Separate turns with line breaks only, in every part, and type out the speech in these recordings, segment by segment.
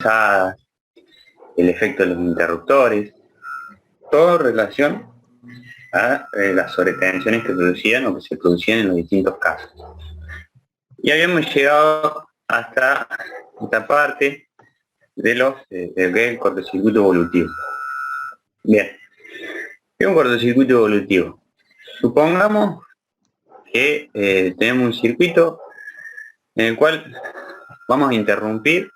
el efecto de los interruptores, todo en relación a las sobretensiones que producían o que se producían en los distintos casos. Y habíamos llegado hasta esta parte de del cortocircuito evolutivo. Bien, ¿qué es un cortocircuito evolutivo? Supongamos que tenemos un circuito en el cual vamos a interrumpir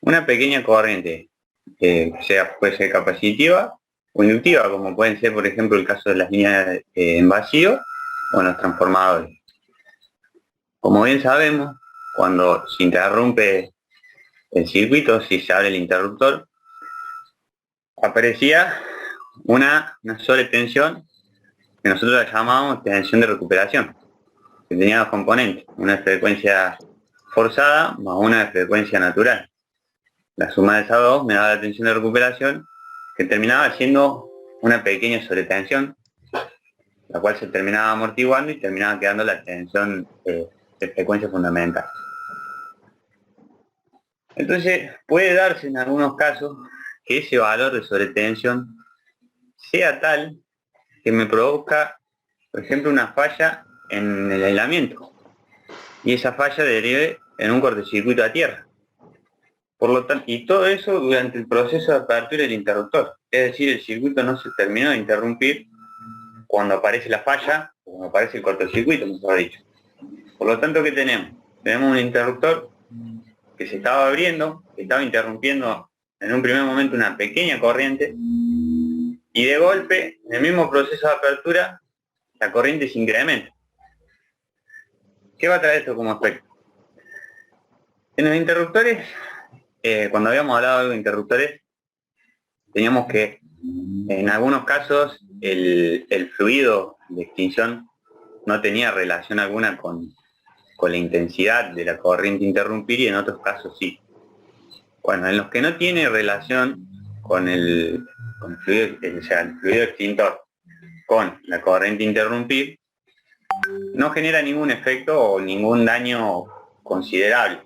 una pequeña corriente, puede ser capacitiva o inductiva, como pueden ser, por ejemplo, el caso de las líneas en vacío o en los transformadores. Como bien sabemos, cuando se interrumpe el circuito, si se abre el interruptor, aparecía una sobretensión que nosotros la llamamos tensión de recuperación, que tenía dos componentes, una de frecuencia forzada más una de frecuencia natural. La suma de esas dos me daba la tensión de recuperación, que terminaba siendo una pequeña sobretensión, la cual se terminaba amortiguando y terminaba quedando la tensión de frecuencia fundamental. Entonces, puede darse en algunos casos que ese valor de sobretensión sea tal que me provoca, por ejemplo, una falla en el aislamiento, y esa falla derive en un cortocircuito a tierra. Por lo tanto, y todo eso durante el proceso de apertura del interruptor. Es decir, el circuito no se terminó de interrumpir cuando aparece la falla, o cuando aparece el cortocircuito, mejor dicho. Por lo tanto, ¿qué tenemos? Tenemos un interruptor que se estaba abriendo, que estaba interrumpiendo en un primer momento una pequeña corriente, y de golpe, en el mismo proceso de apertura, la corriente se incrementa. ¿Qué va a traer esto como efecto? En los interruptores, cuando habíamos hablado de interruptores, teníamos que, en algunos casos, el fluido de extinción no tenía relación alguna con la intensidad de la corriente interrumpir, y en otros casos sí. Bueno, en los que no tiene relación con el fluido, o sea, el fluido extintor con la corriente interrumpir, no genera ningún efecto o ningún daño considerable.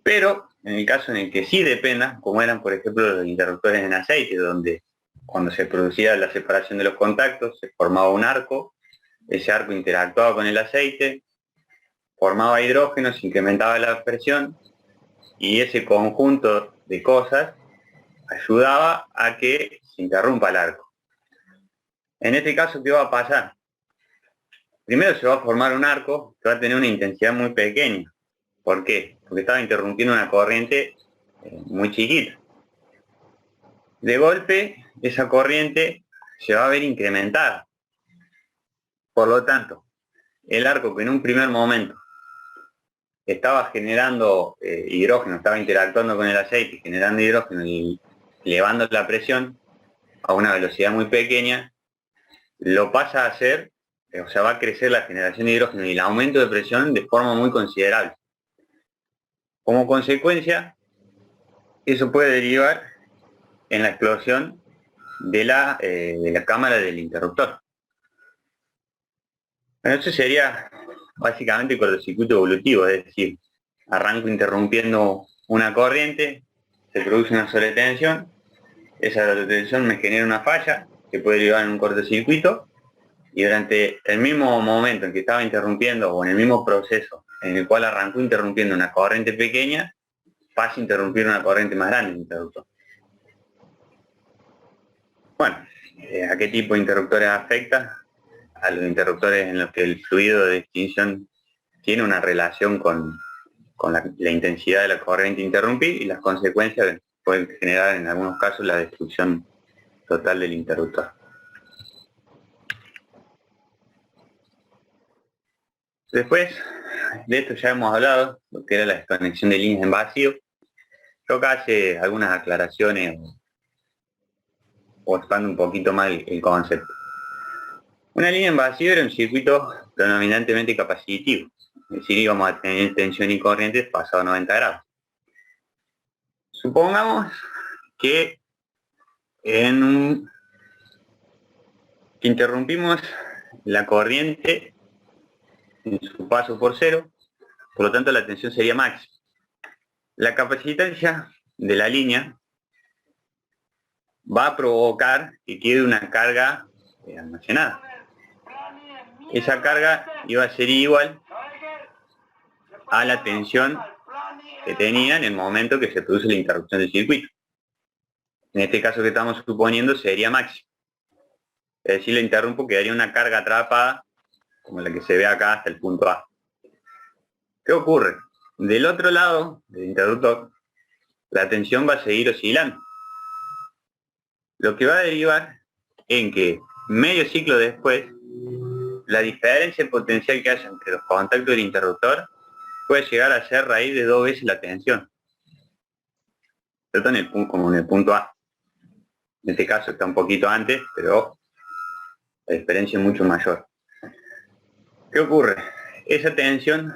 Pero en el caso en el que sí dependa, como eran por ejemplo los interruptores en aceite, donde cuando se producía la separación de los contactos se formaba un arco, ese arco interactuaba con el aceite, formaba hidrógeno, se incrementaba la presión, y ese conjunto de cosas ayudaba a que se interrumpa el arco. En este caso, ¿qué va a pasar? Primero se va a formar un arco que va a tener una intensidad muy pequeña. ¿Por qué? Porque estaba interrumpiendo una corriente muy chiquita. De golpe, esa corriente se va a ver incrementada. Por lo tanto, el arco que en un primer momento estaba generando hidrógeno, estaba interactuando con el aceite, generando hidrógeno y elevando la presión a una velocidad muy pequeña, lo pasa a hacer, o sea, va a crecer la generación de hidrógeno y el aumento de presión de forma muy considerable. Como consecuencia, eso puede derivar en la explosión de la cámara del interruptor. Bueno, eso sería básicamente el cortocircuito evolutivo, es decir, arranco interrumpiendo una corriente, se produce una sobretensión, esa sobretensión me genera una falla que puede derivar en un cortocircuito, y durante el mismo momento en que estaba interrumpiendo, o en el mismo proceso en el cual arrancó interrumpiendo una corriente pequeña, pasa a interrumpir una corriente más grande el interruptor. Bueno, ¿a qué tipo de interruptores afecta? A los interruptores en los que el fluido de extinción tiene una relación con la intensidad de la corriente interrumpir, y las consecuencias pueden generar en algunos casos la destrucción total del interruptor. Después de esto ya hemos hablado, lo que era la desconexión de líneas en vacío. Yo acá hace algunas aclaraciones o expando un poquito más el concepto. Una línea en vacío era un circuito predominantemente capacitivo, es decir, íbamos a tener tensión y corrientes pasados 90 grados. Supongamos que interrumpimos la corriente en su paso por cero, por lo tanto la tensión sería máxima. La capacitancia de la línea va a provocar que quede una carga almacenada. Esa carga iba a ser igual a la tensión que tenía en el momento que se produce la interrupción del circuito. En este caso que estamos suponiendo sería máximo. Es decir, la interrumpo, quedaría una carga atrapada, como la que se ve acá hasta el punto A. ¿Qué ocurre? Del otro lado del interruptor, la tensión va a seguir oscilando. Lo que va a derivar en que medio ciclo después, la diferencia en potencial que haya entre los contactos del interruptor puede llegar a ser raíz de 2 veces la tensión. Esto como en el punto A. En este caso está un poquito antes, pero la diferencia es mucho mayor. ¿Qué ocurre? Esa tensión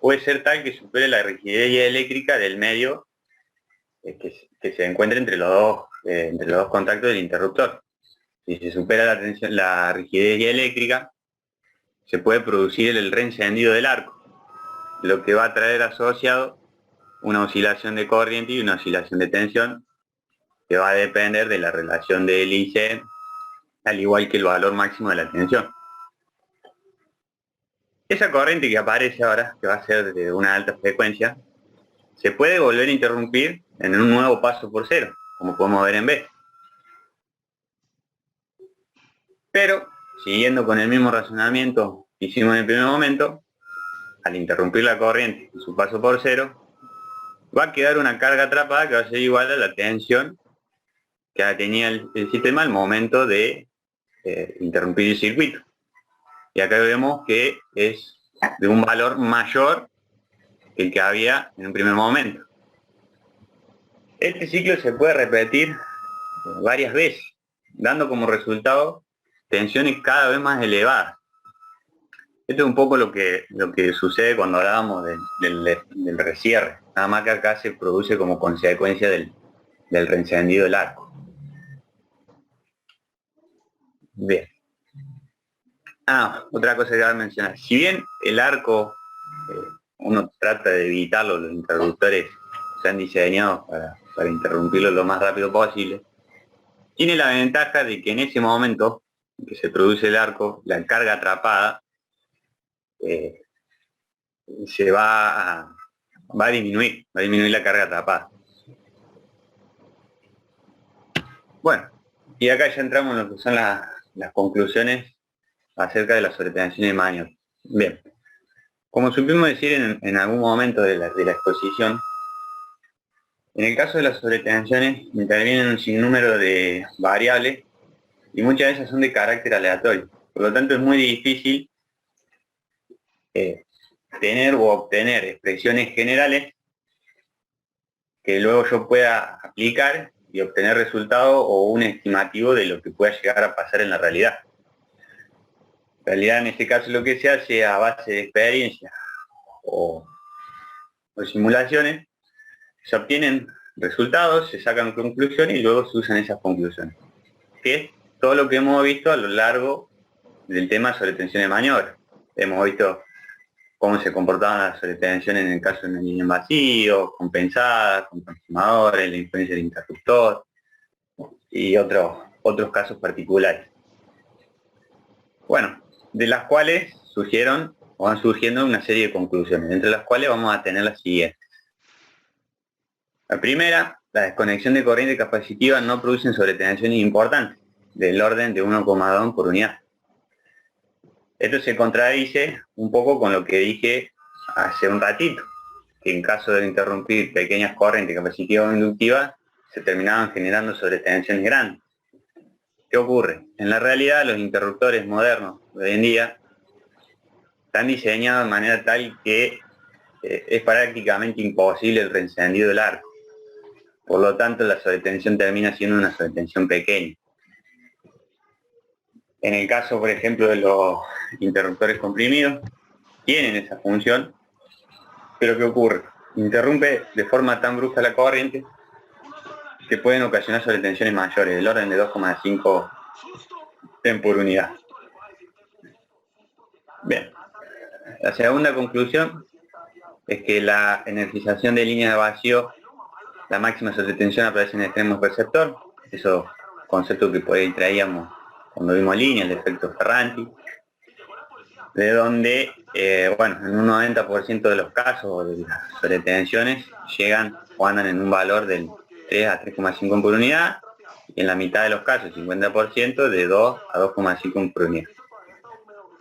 puede ser tal que supere la rigidez eléctrica del medio que se encuentra entre los dos contactos del interruptor. Si se supera la rigidez eléctrica, se puede producir el reencendido del arco, lo que va a traer asociado una oscilación de corriente y una oscilación de tensión que va a depender de la relación del IC, al igual que el valor máximo de la tensión. Esa corriente que aparece ahora, que va a ser de una alta frecuencia, se puede volver a interrumpir en un nuevo paso por cero, como podemos ver en B. Pero, siguiendo con el mismo razonamiento que hicimos en el primer momento, al interrumpir la corriente en su paso por cero, va a quedar una carga atrapada que va a ser igual a la tensión que tenía el sistema al momento de interrumpir el circuito. Y acá vemos que es de un valor mayor que el que había en un primer momento. Este ciclo se puede repetir varias veces, dando como resultado tensiones cada vez más elevadas. Esto es un poco lo que sucede cuando hablábamos del recierre, nada más que acá se produce como consecuencia del reencendido del arco. Bien. Otra cosa que voy a mencionar. Si bien el arco, uno trata de evitarlo, los interruptores se han diseñado para interrumpirlo lo más rápido posible, tiene la ventaja de que en ese momento que se produce el arco, la carga atrapada se va a disminuir la carga atrapada. Bueno, y acá ya entramos en lo que son las conclusiones acerca de la sobretensión de Magnus. Bien, como supimos decir en algún momento de la exposición, en el caso de las sobretensiones intervienen un sinnúmero de variables y muchas de ellas son de carácter aleatorio. Por lo tanto es muy difícil tener o obtener expresiones generales que luego yo pueda aplicar y obtener resultado o un estimativo de lo que pueda llegar a pasar en la realidad. En realidad, en este caso, lo que se hace a base de experiencia o simulaciones, se obtienen resultados, se sacan conclusiones y luego se usan esas conclusiones. Que es todo lo que hemos visto a lo largo del tema sobre tensión de maniobra. Hemos visto cómo se comportaban las sobretensiones en el caso de una línea en vacío, compensadas, con transformadores, la influencia del interruptor y otros casos particulares. Bueno, de las cuales surgieron o van surgiendo una serie de conclusiones, entre las cuales vamos a tener las siguientes. La primera, la desconexión de corriente capacitiva no producen sobretensiones importantes, del orden de 1,2 por unidad. Esto se contradice un poco con lo que dije hace un ratito, que en caso de interrumpir pequeñas corrientes capacitivas o inductivas, se terminaban generando sobretensiones grandes. ¿Qué ocurre? En la realidad, los interruptores modernos de hoy en día están diseñados de manera tal que es prácticamente imposible el reencendido del arco. Por lo tanto, la sobretensión termina siendo una sobretensión pequeña. En el caso, por ejemplo, de los interruptores comprimidos, tienen esa función, pero ¿qué ocurre? Interrumpe de forma tan brusca la corriente que pueden ocasionar sobretensiones mayores, del orden de 2,5 TEN por unidad. Bien, la segunda conclusión es que la energización de líneas de vacío, la máxima sobretensión aparece en el extremo receptor, eso concepto que por ahí traíamos cuando vimos líneas, el efecto Ferranti, de donde, bueno, en un 90% de los casos de las sobretensiones llegan o andan en un valor del 3 a 3,5 por unidad, y en la mitad de los casos, 50%, de 2 a 2,5 por unidad.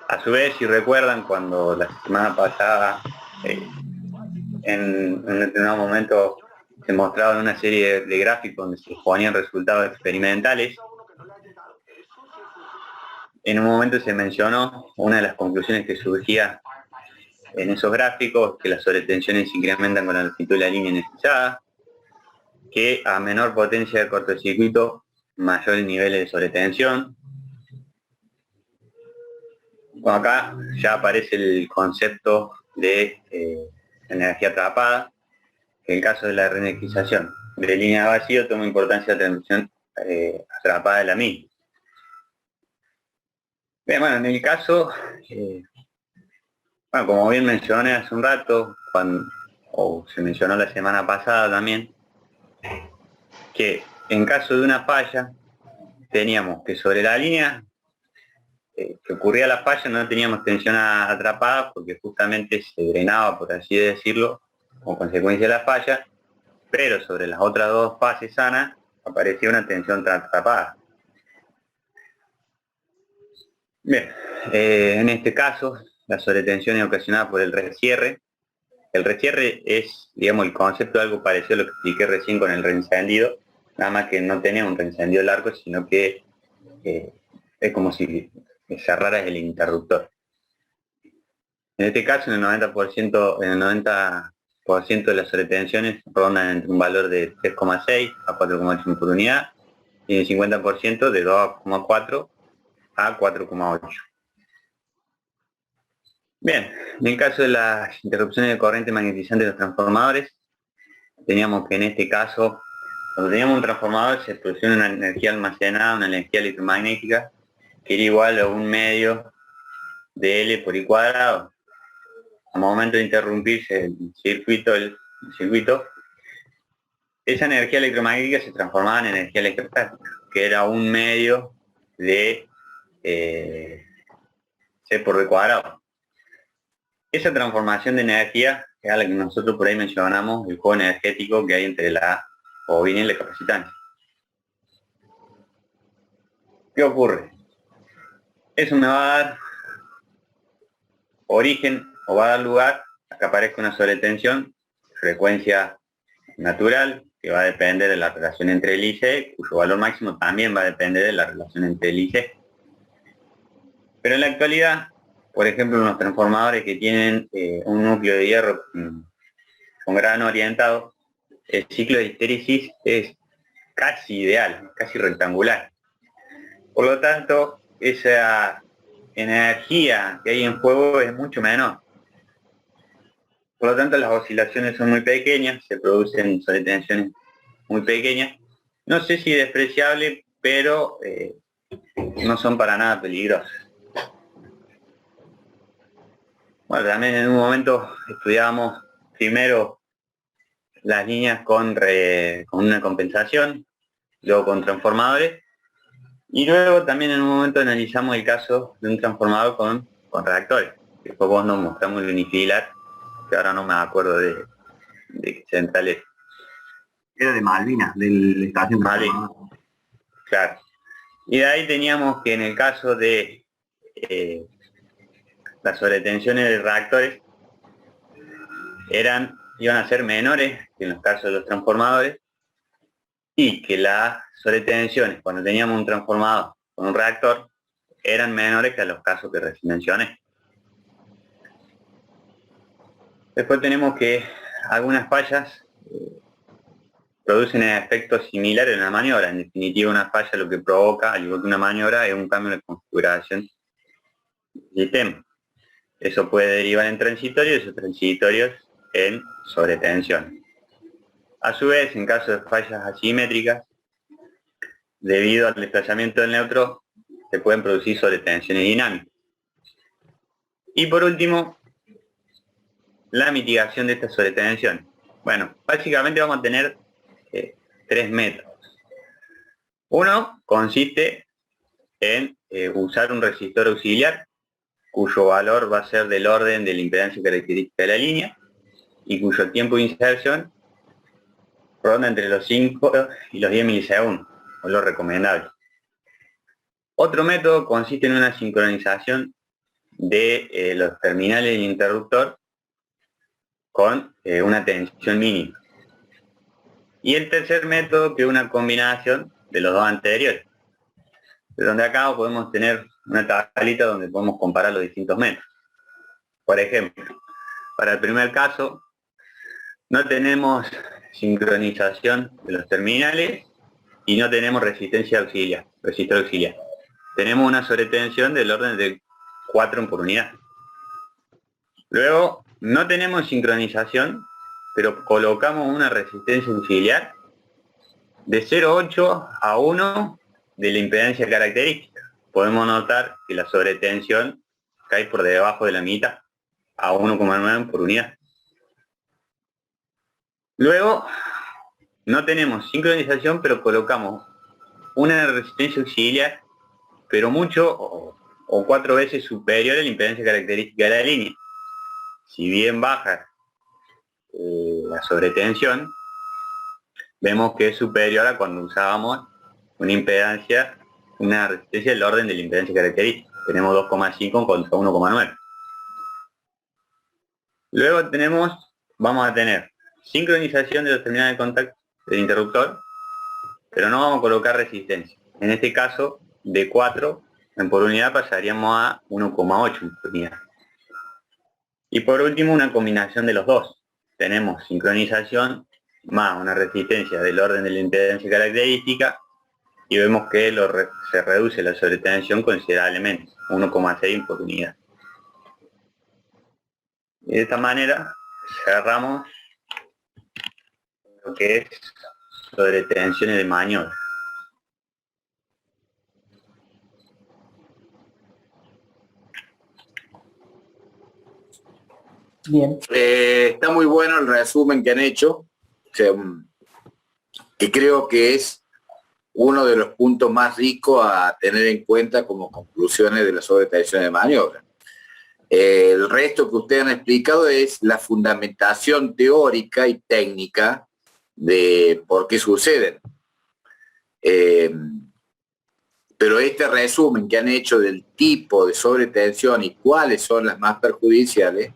A su vez, si recuerdan, cuando la semana pasada, en un determinado momento, se mostraban una serie de gráficos donde se ponían resultados experimentales, en un momento se mencionó una de las conclusiones que surgía en esos gráficos, que las sobretensiones se incrementan con la longitud de la línea energizada, que a menor potencia de cortocircuito, mayores niveles de sobretensión. Bueno, acá ya aparece el concepto de energía atrapada, que en el caso de la reenergización de línea de vacío toma importancia la transmisión atrapada de la misma. Bien, bueno, en el caso, bueno, como bien mencioné hace un rato, o se mencionó la semana pasada también, que en caso de una falla, teníamos que sobre la línea que ocurría la falla no teníamos tensión atrapada porque justamente se drenaba, por así decirlo, como consecuencia de la falla, pero sobre las otras dos fases sanas aparecía una tensión atrapada. Bien, en este caso, la sobretensión es ocasionada por el recierre. El recierre es, digamos, el concepto de algo parecido a lo que expliqué recién con el reencendido, nada más que no tenía un reencendido largo, sino que es como si cerraras el interruptor. En este caso, en el 90% de las sobretensiones rondan entre un valor de 3,6 a 4,8 por unidad y en el 50% de 2,4 a 4,8. Bien, en el caso de las interrupciones de corriente magnetizante de los transformadores, teníamos que en este caso, cuando teníamos un transformador se producía una energía almacenada, una energía electromagnética, que era igual a un medio de L por I cuadrado. Al momento de interrumpirse el circuito, esa energía electromagnética se transformaba en energía electrostática, que era un medio de C por B cuadrado. Esa transformación de energía es a la que nosotros por ahí mencionamos el juego energético que hay entre la bobina y la capacitancia. ¿Qué ocurre? Eso me va a dar origen o va a dar lugar a que aparezca una sobretensión, frecuencia natural, que va a depender de la relación entre el I C, cuyo valor máximo también va a depender de la relación entre el I C. Pero en la actualidad, por ejemplo, los transformadores que tienen un núcleo de hierro con grano orientado, el ciclo de histéresis es casi ideal, casi rectangular. Por lo tanto, esa energía que hay en juego es mucho menor. Por lo tanto, las oscilaciones son muy pequeñas, se producen sobretensiones muy pequeñas. No sé si despreciable, pero no son para nada peligrosas. Bueno, también en un momento estudiábamos primero las líneas con una compensación, luego con transformadores, y luego también en un momento analizamos el caso de un transformador con reactores, que después vos nos mostramos el unifilar, que ahora no me acuerdo de qué central es.
Era de Malvinas, del estación
Malvinas. Claro. Y de ahí teníamos que en el caso de las sobretensiones de reactores iban a ser menores que en los casos de los transformadores, y que las sobretensiones cuando teníamos un transformador con un reactor eran menores que a los casos que recién mencioné. Después tenemos que algunas fallas producen efectos similares en la maniobra. En definitiva, una falla lo que provoca, al igual que una maniobra, es un cambio en la configuración del sistema. Eso puede derivar en transitorios y esos transitorios en sobretensión. A su vez, en caso de fallas asimétricas, debido al desplazamiento del neutro, se pueden producir sobretensiones dinámicas. Y por último, la mitigación de esta sobretensión? Bueno, básicamente vamos a tener tres métodos. Uno consiste en usar un resistor auxiliar, cuyo valor va a ser del orden de la impedancia característica de la línea y cuyo tiempo de inserción ronda entre los 5 y los 10 milisegundos, es lo recomendable. Otro método consiste en una sincronización de los terminales del interruptor con una tensión mínima. Y el tercer método, que es una combinación de los dos anteriores, donde acá podemos tener una tablita donde podemos comparar los distintos métodos. Por ejemplo, para el primer caso, no tenemos sincronización de los terminales y no tenemos resistencia auxiliar, resistor auxiliar. Tenemos una sobretensión del orden de 4 por unidad. Luego, no tenemos sincronización, pero colocamos una resistencia auxiliar de 0,8 a 1 de la impedancia característica. Podemos notar que la sobretensión cae por debajo de la mitad, a 1,9 por unidad. Luego, no tenemos sincronización, pero colocamos una resistencia auxiliar, pero mucho o 4 veces superior a la impedancia característica de la línea. Si bien baja la sobretensión, vemos que es superior a cuando usábamos una impedancia, una resistencia del orden de la impedancia característica. Tenemos 2,5 contra 1,9. Luego vamos a tener sincronización de los terminales de contacto del interruptor, pero no vamos a colocar resistencia. En este caso, de 4 por unidad pasaríamos a 1,8 por unidad. Y por último, una combinación de los dos. Tenemos sincronización más una resistencia del orden de la impedancia característica y vemos que se reduce la sobretensión considerablemente, 1,6 por unidad. Y de esta manera cerramos lo que es sobretensiones de maniobra.
Bien.
Está muy bueno el resumen que han hecho, o sea, que creo que es uno de los puntos más ricos a tener en cuenta como conclusiones de la sobretensión de maniobra. El resto que ustedes han explicado es la fundamentación teórica y técnica de por qué suceden. Pero este resumen que han hecho del tipo de sobretensión y cuáles son las más perjudiciales,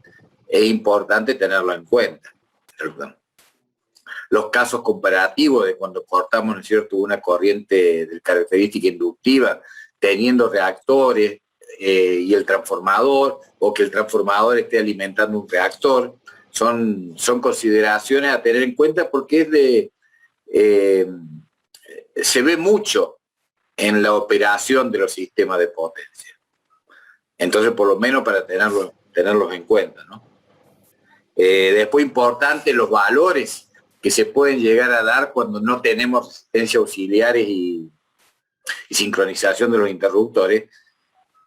es importante tenerlo en cuenta. ¿Verdad? Los casos comparativos de cuando cortamos, ¿no es cierto?, una corriente de característica inductiva, teniendo reactores y el transformador, o que el transformador esté alimentando un reactor, son consideraciones a tener en cuenta porque se ve mucho en la operación de los sistemas de potencia. Entonces, por lo menos para tenerlos en cuenta, ¿no? Después, importante, los valores que se pueden llegar a dar cuando no tenemos resistencia auxiliares y sincronización de los interruptores,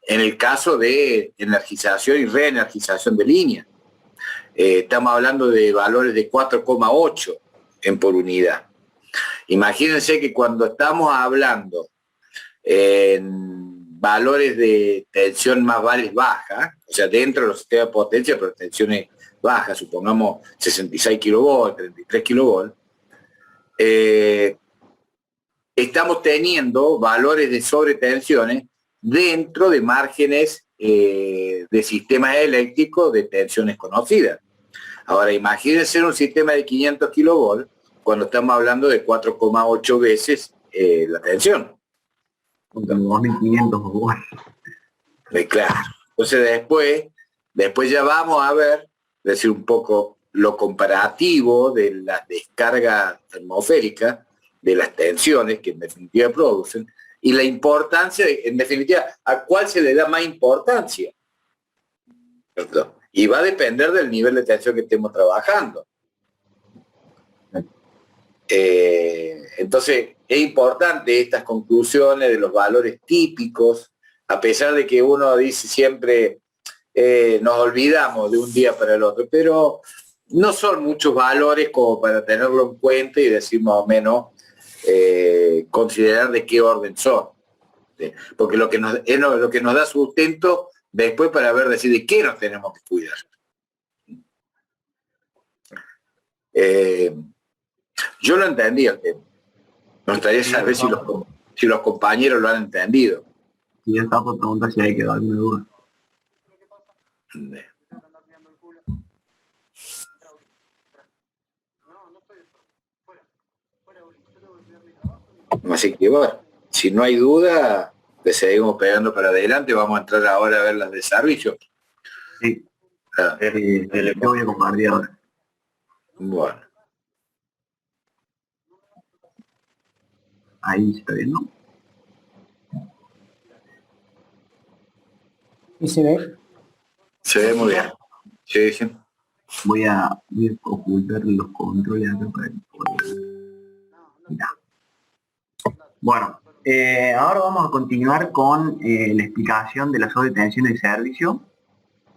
en el caso de energización y reenergización de línea. Estamos hablando de valores de 4,8 en por unidad. Imagínense que cuando estamos hablando en valores de tensión más bajas, o sea, dentro de los sistemas de potencia, pero tensiones bajas, supongamos 66 kilovolts, 33 kilovolts, estamos teniendo valores de sobretensiones dentro de márgenes de sistemas eléctricos de tensiones conocidas. Ahora, imagínense un sistema de 500 kilovolts cuando estamos hablando de 4,8 veces la tensión.
Contra los 2500 volts.
Claro. Entonces después ya vamos a ver, decir un poco lo comparativo de la descarga termosférica, de las tensiones que en definitiva producen, y la importancia, en definitiva, a cuál se le da más importancia. ¿Cierto? Y va a depender del nivel de tensión que estemos trabajando. Entonces, es importante estas conclusiones de los valores típicos, a pesar de que uno dice siempre, nos olvidamos de un día para el otro, pero no son muchos valores como para tenerlo en cuenta y decir más o menos, considerar de qué orden son. ¿Sí? Porque lo que es lo que nos da sustento después para ver, decir de qué nos tenemos que cuidar. Yo lo entendí el tema. Me gustaría saber si los compañeros lo han entendido.
Y yo estaba por preguntar si hay quedado alguna duda.
Así que bueno, si no hay duda, le seguimos pegando para adelante. Vamos a entrar ahora a ver las de servicio.
Sí. Yo voy a compartir ahora.
Bueno.
Ahí se está viendo.
¿Y se ve?
Se ve muy bien. Sí, sí.
Voy a ocultar los controles acá para que puedan. Mirá. Bueno, ahora vamos a continuar con la explicación de la sobretensión de servicio.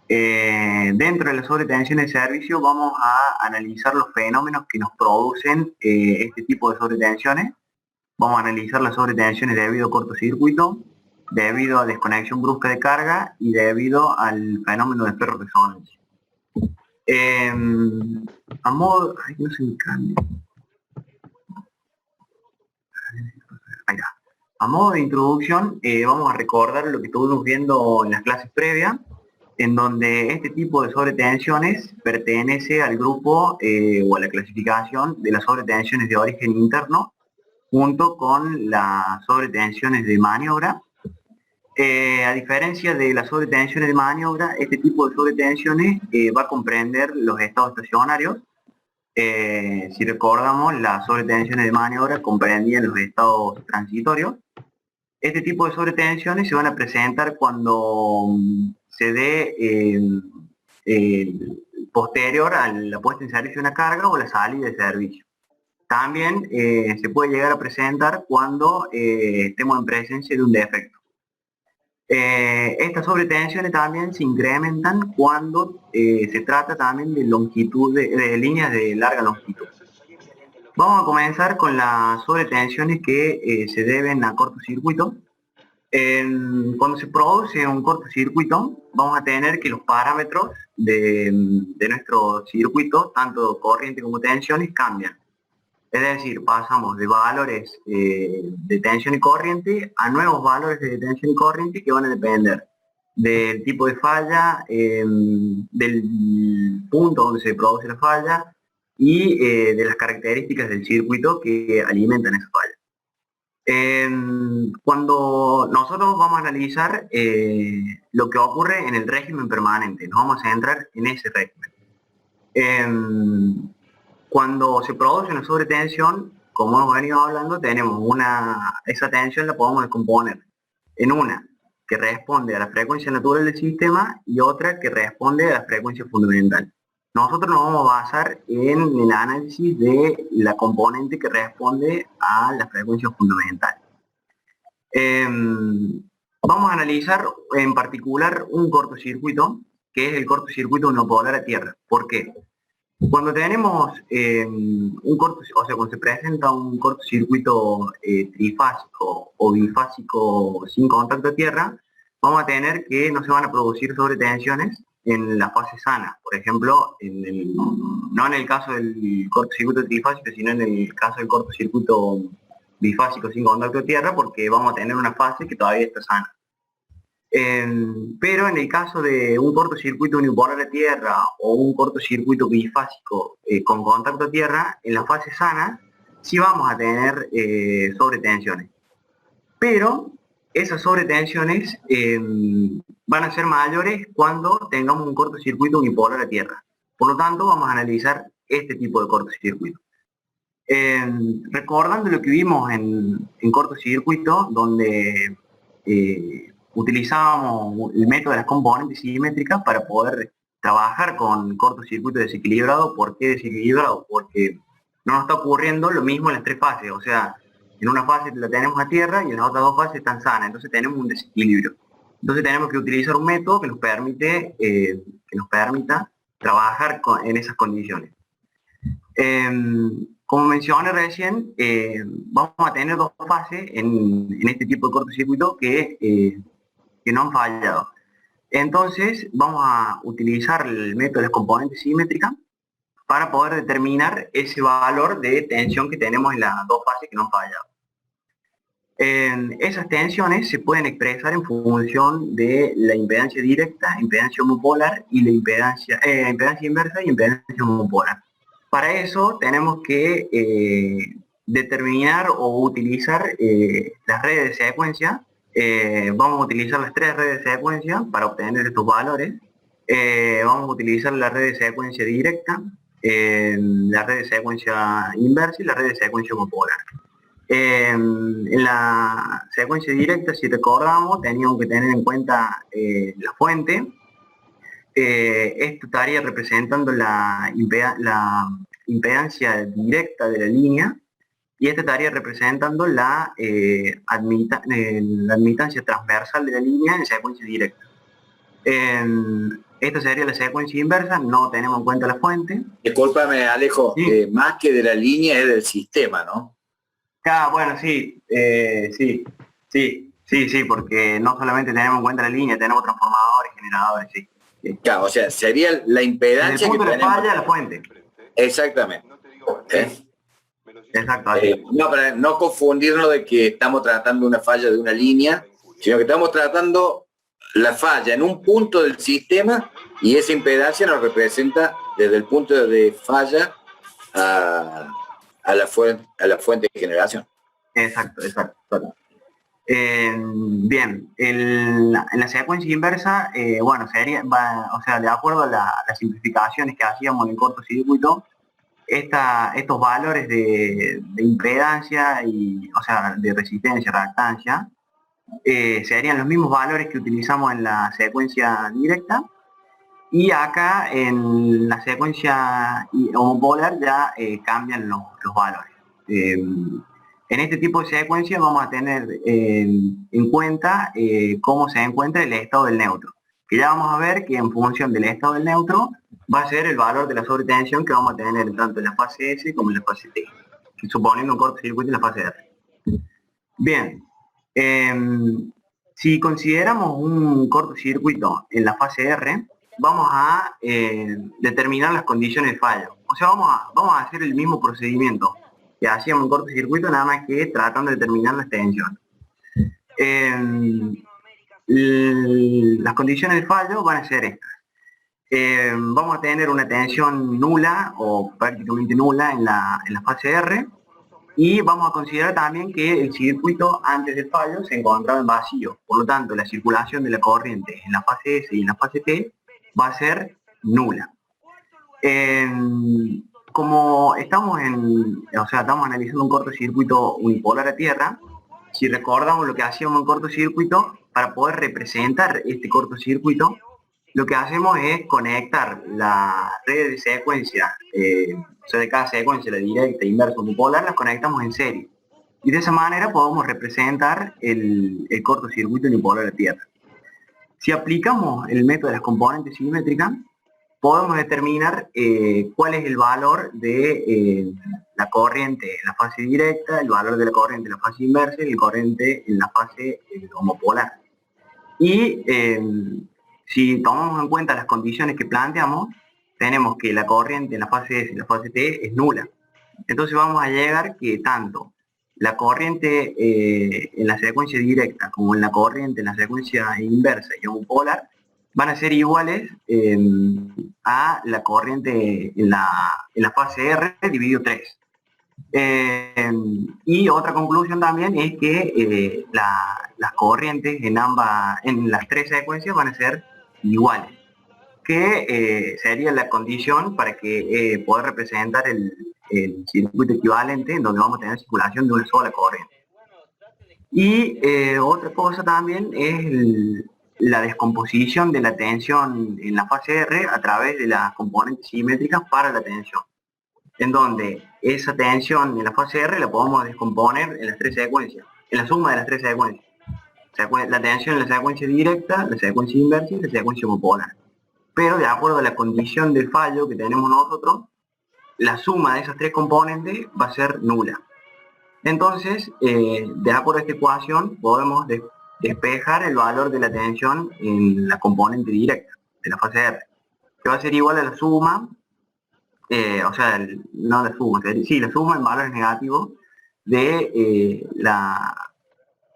Dentro de la sobretensión de servicio vamos a analizar los fenómenos que nos producen este tipo de sobretensiones. Vamos a analizar las sobretensiones debido a cortocircuito, debido a desconexión brusca de carga y debido al fenómeno de ferrorresonancia. A modo... Ay, no se me cambia. Ahí está. A modo de introducción, vamos a recordar lo que estuvimos viendo en las clases previas, en donde este tipo de sobretensiones pertenece al grupo o a la clasificación de las sobretensiones de origen interno, junto con las sobretensiones de maniobra. A diferencia de las sobretensiones de maniobra, este tipo de sobretensiones va a comprender los estados estacionarios. Si recordamos, las sobretensiones de maniobra comprendían los estados transitorios. Este tipo de sobretensiones se van a presentar cuando se dé posterior a la puesta en servicio de una carga o la salida de servicio. También se puede llegar a presentar cuando estemos en presencia de un defecto. Estas sobretensiones también se incrementan cuando se trata también de longitud de líneas de larga longitud. Vamos a comenzar con las sobretensiones que se deben a cortocircuito. Cuando se produce un cortocircuito, vamos a tener que los parámetros de nuestro circuito, tanto corriente como tensiones, cambian. Es decir, pasamos de valores de tensión y corriente a nuevos valores de tensión y corriente que van a depender del tipo de falla, del punto donde se produce la falla y de las características del circuito que alimentan esa falla. Cuando nosotros vamos a analizar lo que ocurre en el régimen permanente, nos vamos a centrar en ese régimen. Cuando se produce una sobretensión, como hemos venido hablando, tenemos esa tensión la podemos descomponer en una que responde a la frecuencia natural del sistema y otra que responde a la frecuencia fundamental. Nosotros nos vamos a basar en el análisis de la componente que responde a la frecuencia fundamental. Vamos a analizar en particular un cortocircuito, que es el cortocircuito unipolar a tierra. ¿Por qué? Cuando tenemos cuando se presenta un cortocircuito trifásico o bifásico sin contacto a tierra, vamos a tener que no se van a producir sobretensiones en la fase sana. Por ejemplo, no en el caso del cortocircuito trifásico, sino en el caso del cortocircuito bifásico sin contacto a tierra, porque vamos a tener una fase que todavía está sana. Pero en el caso de un cortocircuito unipolar a tierra o un cortocircuito bifásico con contacto a tierra, en la fase sana sí vamos a tener sobretensiones. Pero esas sobretensiones van a ser mayores cuando tengamos un cortocircuito unipolar a tierra. Por lo tanto, vamos a analizar este tipo de cortocircuito. Recordando lo que vimos en cortocircuito, donde utilizábamos el método de las componentes simétricas para poder trabajar con cortocircuito desequilibrado. ¿Por qué desequilibrado? Porque no nos está ocurriendo lo mismo en las tres fases, o sea, en una fase la tenemos a tierra y en las otras dos fases están sanas, entonces tenemos un desequilibrio. Entonces tenemos que utilizar un método que nos permita trabajar en esas condiciones. Como mencioné recién, vamos a tener dos fases en este tipo de cortocircuito que no han fallado. Entonces vamos a utilizar el método de las componentes simétricas para poder determinar ese valor de tensión que tenemos en las dos fases que no han fallado. Esas tensiones se pueden expresar en función de la impedancia directa, impedancia homopolar y la impedancia inversa y impedancia homopolar. Para eso tenemos que determinar o utilizar las redes de secuencia. Vamos a utilizar las tres redes de secuencia para obtener estos valores. Vamos a utilizar la red de secuencia directa, la red de secuencia inversa y la red de secuencia homopolar. En la secuencia directa, si recordamos, teníamos que tener en cuenta la fuente. Esto estaría representando la impedancia directa de la línea y esta estaría representando la admitancia transversal de la línea en secuencia directa. Esta sería la secuencia inversa, no tenemos en cuenta la fuente.
Discúlpame, Alejo,
Sí.
Más que de la línea es del sistema, ¿no?
Ah, bueno, sí, sí, porque no solamente tenemos en cuenta la línea, tenemos transformadores, generadores, sí.
Claro, o sea, sería la impedancia
Desde el punto
que
de
tenemos.
falla, la fuente.
Exactamente.
Exacto, así.
No, para no confundirnos de que estamos tratando una falla de una línea, sino que estamos tratando la falla en un punto del sistema y esa impedancia nos representa desde el punto de falla a la fuente de generación.
Exacto. Bien, en la secuencia inversa, bueno, o sea, de acuerdo a las simplificaciones que hacíamos en el cortocircuito, estos valores de impedancia y, o sea, de resistencia, reactancia, serían los mismos valores que utilizamos en la secuencia directa, y acá en la secuencia homopolar ya cambian los valores. En este tipo de secuencia vamos a tener en cuenta cómo se encuentra el estado del neutro, que ya vamos a ver que en función del estado del neutro va a ser el valor de la sobretensión que vamos a tener tanto en la fase S como en la fase T, suponiendo un cortocircuito en la fase R. Bien, si consideramos un cortocircuito en la fase R, vamos a determinar las condiciones de falla. O sea, vamos a hacer el mismo procedimiento que hacíamos en cortocircuito, nada más que tratando de determinar las tensiones. Las condiciones de fallo van a ser estas. Vamos a tener una tensión nula o prácticamente nula en la fase R, y vamos a considerar también que el circuito antes del fallo se encontraba en vacío. Por lo tanto, la circulación de la corriente en la fase S y en la fase T va a ser nula. Como estamos analizando un cortocircuito unipolar a tierra, si recordamos lo que hacíamos en cortocircuito, para poder representar este cortocircuito, lo que hacemos es conectar la red de secuencia, o sea, de cada secuencia, la directa, inversa, unipolar, las conectamos en serie. Y de esa manera podemos representar el cortocircuito unipolar a tierra. Si aplicamos el método de las componentes simétricas, podemos determinar cuál es el valor de la corriente en la fase directa, el valor de la corriente en la fase inversa y el corriente en la fase homopolar. Y si tomamos en cuenta las condiciones que planteamos, tenemos que la corriente en la fase S y la fase T es nula. Entonces vamos a llegar que tanto la corriente en la secuencia directa como en la corriente en la secuencia inversa y homopolar van a ser iguales a la corriente en la fase R dividido 3. Y otra conclusión también es que las corrientes en las tres secuencias van a ser iguales, que sería la condición para que poder representar el circuito equivalente en donde vamos a tener circulación de una sola corriente. Y otra cosa también es la descomposición de la tensión en la fase R a través de las componentes simétricas para la tensión, en donde esa tensión en la fase R la podemos descomponer en las tres secuencias, en la suma de las tres secuencias. la tensión en la secuencia directa, la secuencia inversa y la secuencia homopolar. Pero de acuerdo a la condición del fallo que tenemos nosotros, la suma de esas tres componentes va a ser nula. Entonces, de acuerdo a esta ecuación, podemos despejar el valor de la tensión en la componente directa de la fase R, que va a ser igual a la suma, o sea, no la suma, sí, la suma en valores negativos de la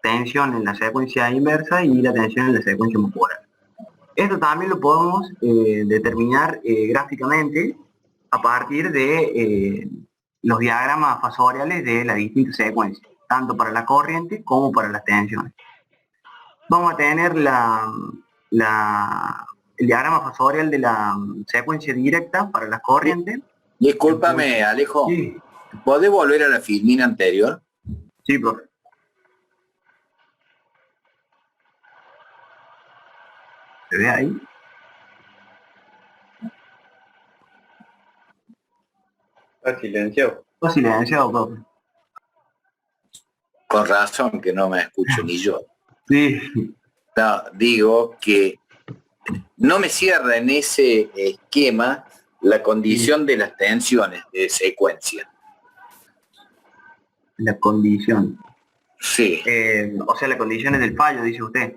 tensión en la secuencia inversa y la tensión en la secuencia homopolar. Esto también lo podemos determinar gráficamente a partir de los diagramas fasoriales de las distintas secuencias, tanto para la corriente como para las tensiones. Vamos a tener el diagrama fasorial de la secuencia directa para las corrientes.
Discúlpame, Alejo.
Sí.
¿Podés volver a la filmina anterior?
Sí, profe. ¿Se ve ahí?
Está silenciado.
Está silenciado, profe.
Con razón que no me escucho ni yo.
Sí.
No, digo que no me cierra en ese esquema la condición de las tensiones de secuencia.
La condición.
Sí.
O sea, las condiciones del fallo, dice usted.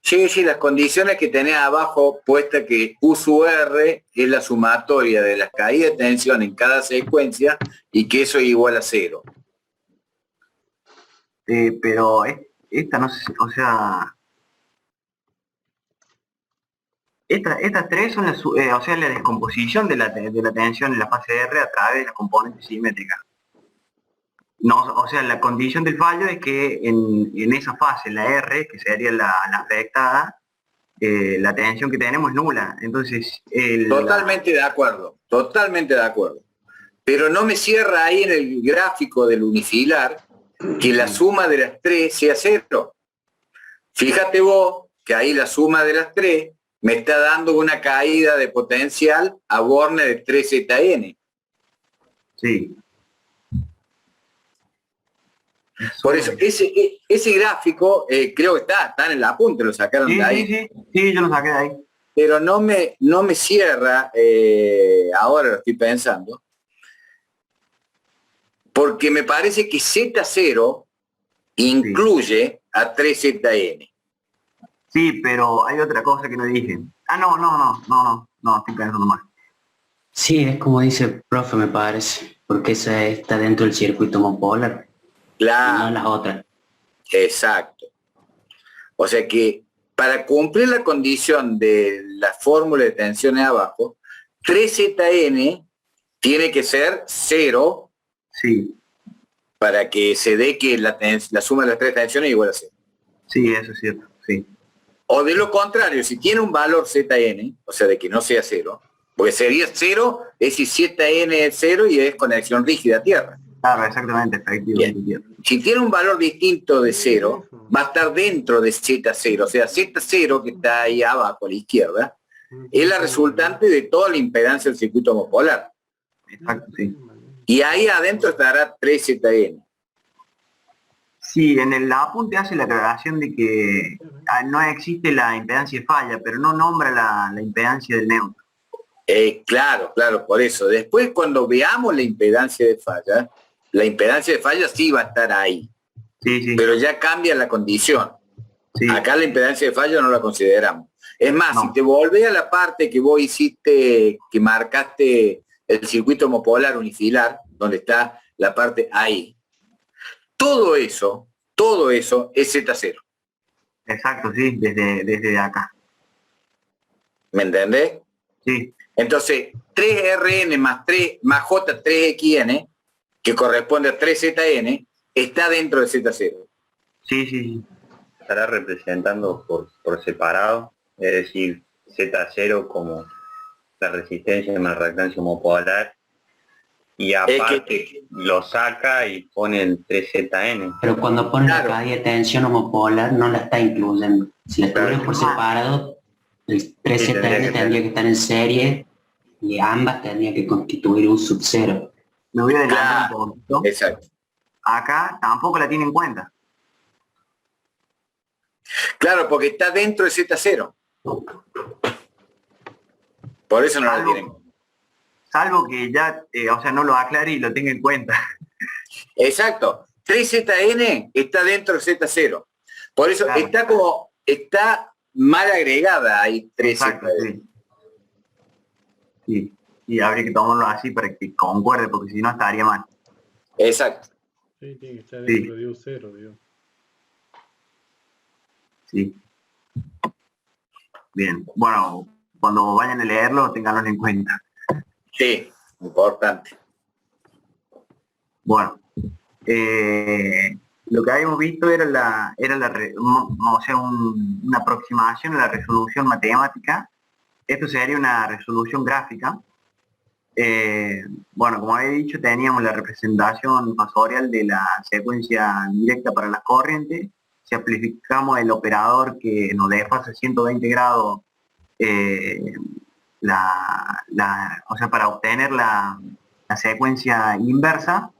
Sí, sí, las condiciones que tenés abajo puesta que U sub R es la sumatoria de las caídas de tensión en cada secuencia y que eso es igual a 0.
Pero esta no sé, o sea... Estas tres son o sea, la descomposición de la tensión en la fase R a través de las componentes simétricas. No, o sea, la condición del fallo es que en esa fase, la R, que sería la afectada, la tensión que tenemos es nula. Entonces,
totalmente de acuerdo, totalmente de acuerdo. Pero no me cierra ahí en el gráfico del unifilar que la suma de las tres sea 0. Fíjate vos que ahí la suma de las tres me está dando una caída de potencial a borne de 3ZN.
Sí.
Por eso, ese gráfico creo que está en el apunte, lo sacaron de ahí.
Sí, yo lo saqué de ahí.
Pero no me cierra, ahora lo estoy pensando, porque me parece que Z0 incluye a 3ZN.
Sí, pero hay otra cosa que no dije. Ah, no, estoy pensando mal.
Sí, es como dice el profe, me parece, porque esa está dentro del circuito homopolar,
Claro.
no las otras.
Exacto. O sea que para cumplir la condición de la fórmula de tensiones abajo, 3ZN tiene que ser 0.
Sí.
Para que se dé que la suma de las tres tensiones es igual a 0.
Sí, eso es cierto, sí.
O de lo contrario, si tiene un valor ZN, o sea, de que no sea 0, porque sería 0 es si ZN es 0 y es conexión rígida a tierra.
Claro, exactamente, efectivamente.
Si tiene un valor distinto de 0, va a estar dentro de Z0, o sea, Z0 que está ahí abajo a la izquierda, es la resultante de toda la impedancia del circuito homopolar.
Exacto, sí.
Y ahí adentro estará 3ZN.
Sí, en el apunte hace la aclaración de que no existe la impedancia de falla, pero no nombra la impedancia del neutro.
Claro, por eso. Después cuando veamos la impedancia de falla sí va a estar ahí.
Sí.
Pero ya cambia la condición.
Sí.
Acá la impedancia de falla no la consideramos. Es más,
No.
si te volvés a la parte que vos hiciste, que marcaste el circuito homopolar unifilar, donde está la parte ahí, todo eso es Z0.
Exacto, sí, desde acá.
¿Me entendés?
Sí.
Entonces, 3RN más J3XN, que corresponde a 3ZN, está dentro de Z0.
Sí.
Estará representando por separado, es decir, Z0 como la resistencia más reactancia homopolar, y aparte lo saca y pone el 3ZN.
Pero cuando pone
Claro.
la caída de tensión homopolar no la está incluyendo. Si la tuvieras por separado, el 3ZN tendría que estar en serie y ambas tendrían que constituir un sub-0.
Me voy a adelantar un poquito.
Exacto.
Acá tampoco la tiene en cuenta.
Claro, porque está dentro de Z0. Por eso no lo tienen.
Salvo que ya, o sea, no lo aclare y lo tenga en cuenta.
Exacto. 3ZN está dentro de Z0. Por eso claro. está mal agregada ahí 3ZN.
Sí. Y habría que tomarlo así para que concuerde, porque si no estaría mal.
Exacto.
Sí, tiene que estar dentro de U0, digo.
Sí. Bien. Bueno, cuando vayan a leerlo, ténganlo en cuenta.
Sí, importante.
Bueno, lo que habíamos visto era una aproximación a la resolución matemática. Esto sería una resolución gráfica. Bueno, como había dicho, teníamos la representación fasorial de la secuencia directa para las corrientes. Si amplificamos el operador que nos desfasa 120 grados, o sea, para obtener la secuencia inversa,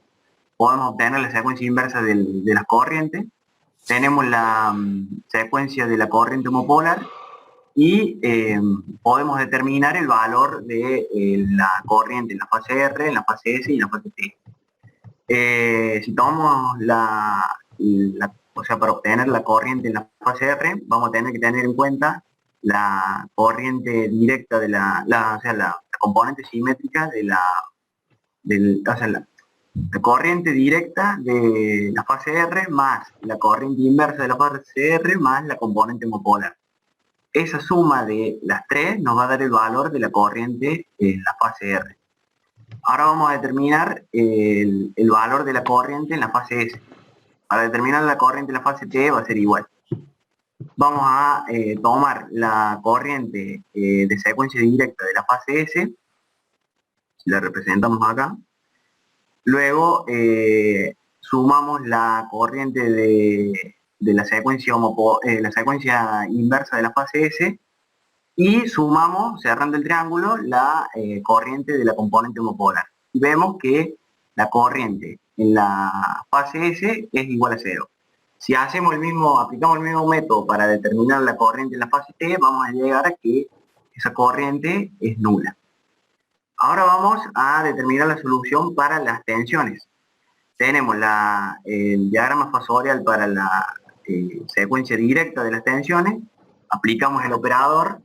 podemos obtener la secuencia inversa de las corrientes. Tenemos la secuencia de la corriente homopolar y podemos determinar el valor de la corriente en la fase R, en la fase S y en la fase T. Si tomamos o sea, para obtener la corriente en la fase R, vamos a tener que tener en cuenta la corriente directa de o sea, la componente simétrica de o sea, la corriente directa de la fase R más la corriente inversa de la fase R más la componente homopolar. Esa suma de las tres nos va a dar el valor de la corriente en la fase R. Ahora vamos a determinar el valor de la corriente en la fase S. Para determinar la corriente en la fase T va a ser igual. Vamos a tomar la corriente de secuencia directa de la fase S, si la representamos acá. Luego sumamos la corriente de la secuencia inversa de la fase S y sumamos, cerrando el triángulo, la corriente de la componente homopolar. Y vemos que la corriente en la fase S es igual a 0. Si aplicamos el mismo método para determinar la corriente en la fase T, vamos a llegar a que esa corriente es nula. Ahora vamos a determinar la solución para las tensiones. Tenemos el diagrama fasorial para la secuencia directa de las tensiones, aplicamos el operador,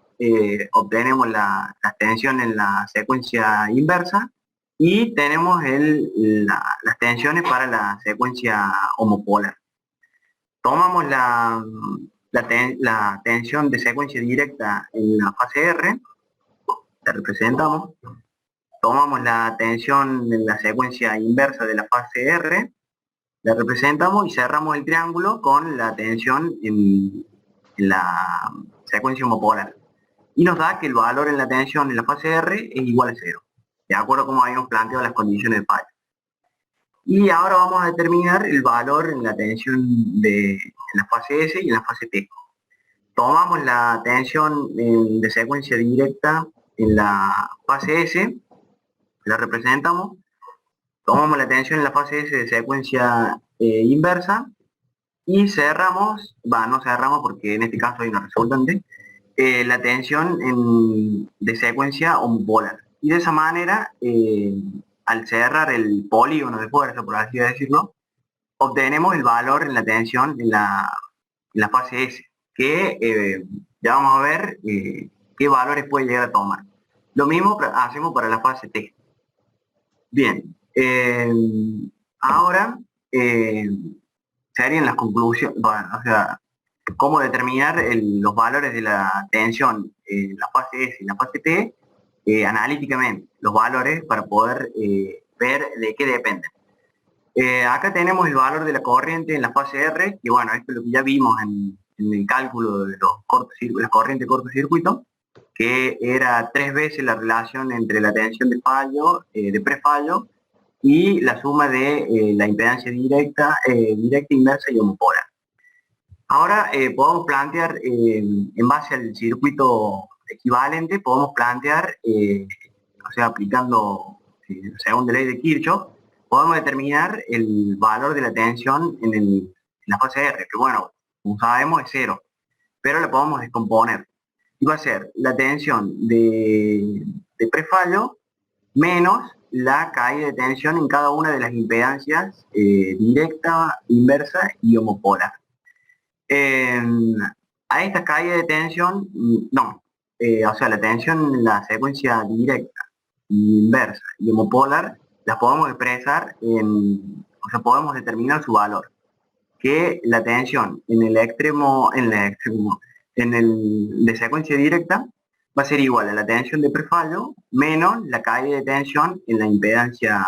obtenemos la tensión en la secuencia inversa y tenemos las tensiones para la secuencia homopolar. Tomamos la tensión de secuencia directa en la fase R, la representamos. Tomamos la tensión en la secuencia inversa de la fase R, la representamos y cerramos el triángulo con la tensión en la secuencia homopolar. Y nos da que el valor en la tensión en la fase R es igual a 0, de acuerdo a como habíamos planteado las condiciones de fallo. Y ahora vamos a determinar el valor en la tensión en la fase S y en la fase T. Tomamos la tensión de secuencia directa en la fase S, la representamos, tomamos la tensión en la fase S de secuencia inversa y cerramos, no cerramos porque en este caso hay una resultante, la tensión de secuencia homopolar. Y de esa manera, al cerrar el polígono de fuerza, por así decirlo, obtenemos el valor en la tensión en la fase S, que ya vamos a ver qué valores puede llegar a tomar. Lo mismo hacemos para la fase T. Bien, ahora serían las conclusiones, bueno, o sea, cómo determinar los valores de la tensión en la fase S y la fase T, analíticamente, los valores para poder ver de qué dependen. Acá tenemos el valor de la corriente en la fase R, que bueno, esto es lo que ya vimos en el cálculo de la corriente de cortocircuito, que era 3 veces la relación entre la tensión de fallo, de prefallo, y la suma de la impedancia directa, inversa y homopolar. Ahora podemos plantear, en base al circuito equivalente, podemos plantear, o sea, aplicando la segunda ley de Kirchhoff, podemos determinar el valor de la tensión en la fase R, que bueno, como sabemos es 0. pero la podemos descomponer. Y va a ser la tensión de prefallo menos la caída de tensión en cada una de las impedancias directa, inversa y homopolar. A esta caída de tensión, o sea, la tensión en la secuencia directa, inversa y homopolar, las podemos expresar o sea, podemos determinar su valor. Que la tensión en el extremo de secuencia directa va a ser igual a la tensión de prefallo menos la caída de tensión en la impedancia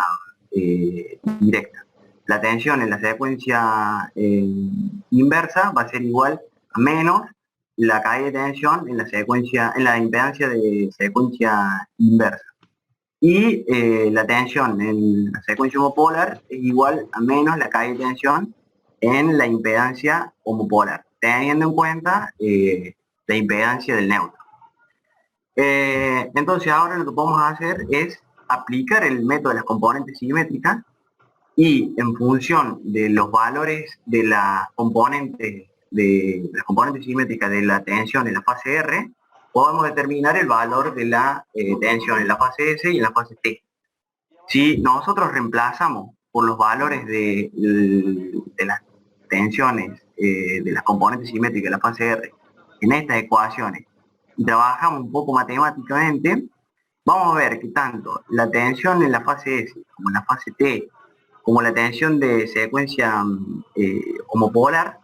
directa. La tensión en la secuencia inversa va a ser igual a menos la caída de tensión en la impedancia de secuencia inversa. Y la tensión en la secuencia homopolar es igual a menos la caída de tensión en la impedancia homopolar, teniendo en cuenta la impedancia del neutro. Entonces ahora lo que podemos hacer es aplicar el método de las componentes simétricas y en función de los valores de las componentes simétricas de la tensión en la fase R, podemos determinar el valor de la tensión en la fase S y en la fase T. Si nosotros reemplazamos por los valores de las tensiones de las componentes simétricas de la fase R en estas ecuaciones y trabajamos un poco matemáticamente, vamos a ver que tanto la tensión en la fase S como en la fase T, como la tensión de secuencia homopolar,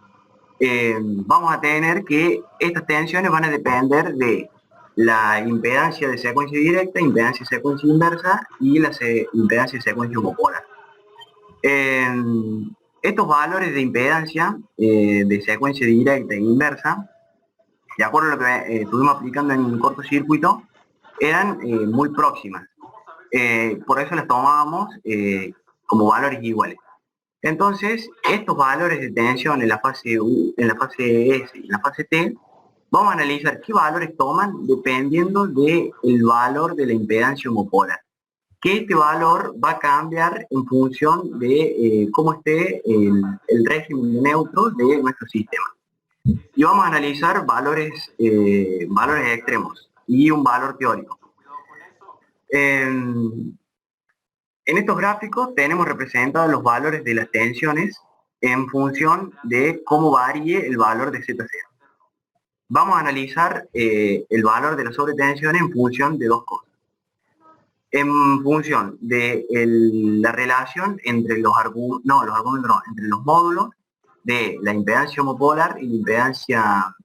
vamos a tener que estas tensiones van a depender de la impedancia de secuencia directa, impedancia de secuencia inversa y la impedancia de secuencia homopolar. Estos valores de impedancia de secuencia directa e inversa, de acuerdo a lo que estuvimos aplicando en cortocircuito, eran muy próximas. Por eso las tomábamos como valores iguales. Entonces, estos valores de tensión en la fase S y en la fase T, vamos a analizar qué valores toman dependiendo del valor de la impedancia homopolar. Que este valor va a cambiar en función de cómo esté el régimen de neutros de nuestro sistema. Y vamos a analizar valores extremos y un valor teórico. En estos gráficos tenemos representados los valores de las tensiones en función de cómo varíe el valor de Z0. Vamos a analizar el valor de la sobretensión en función de dos cosas. En función de la relación entre entre los módulos de la impedancia homopolar y la impedancia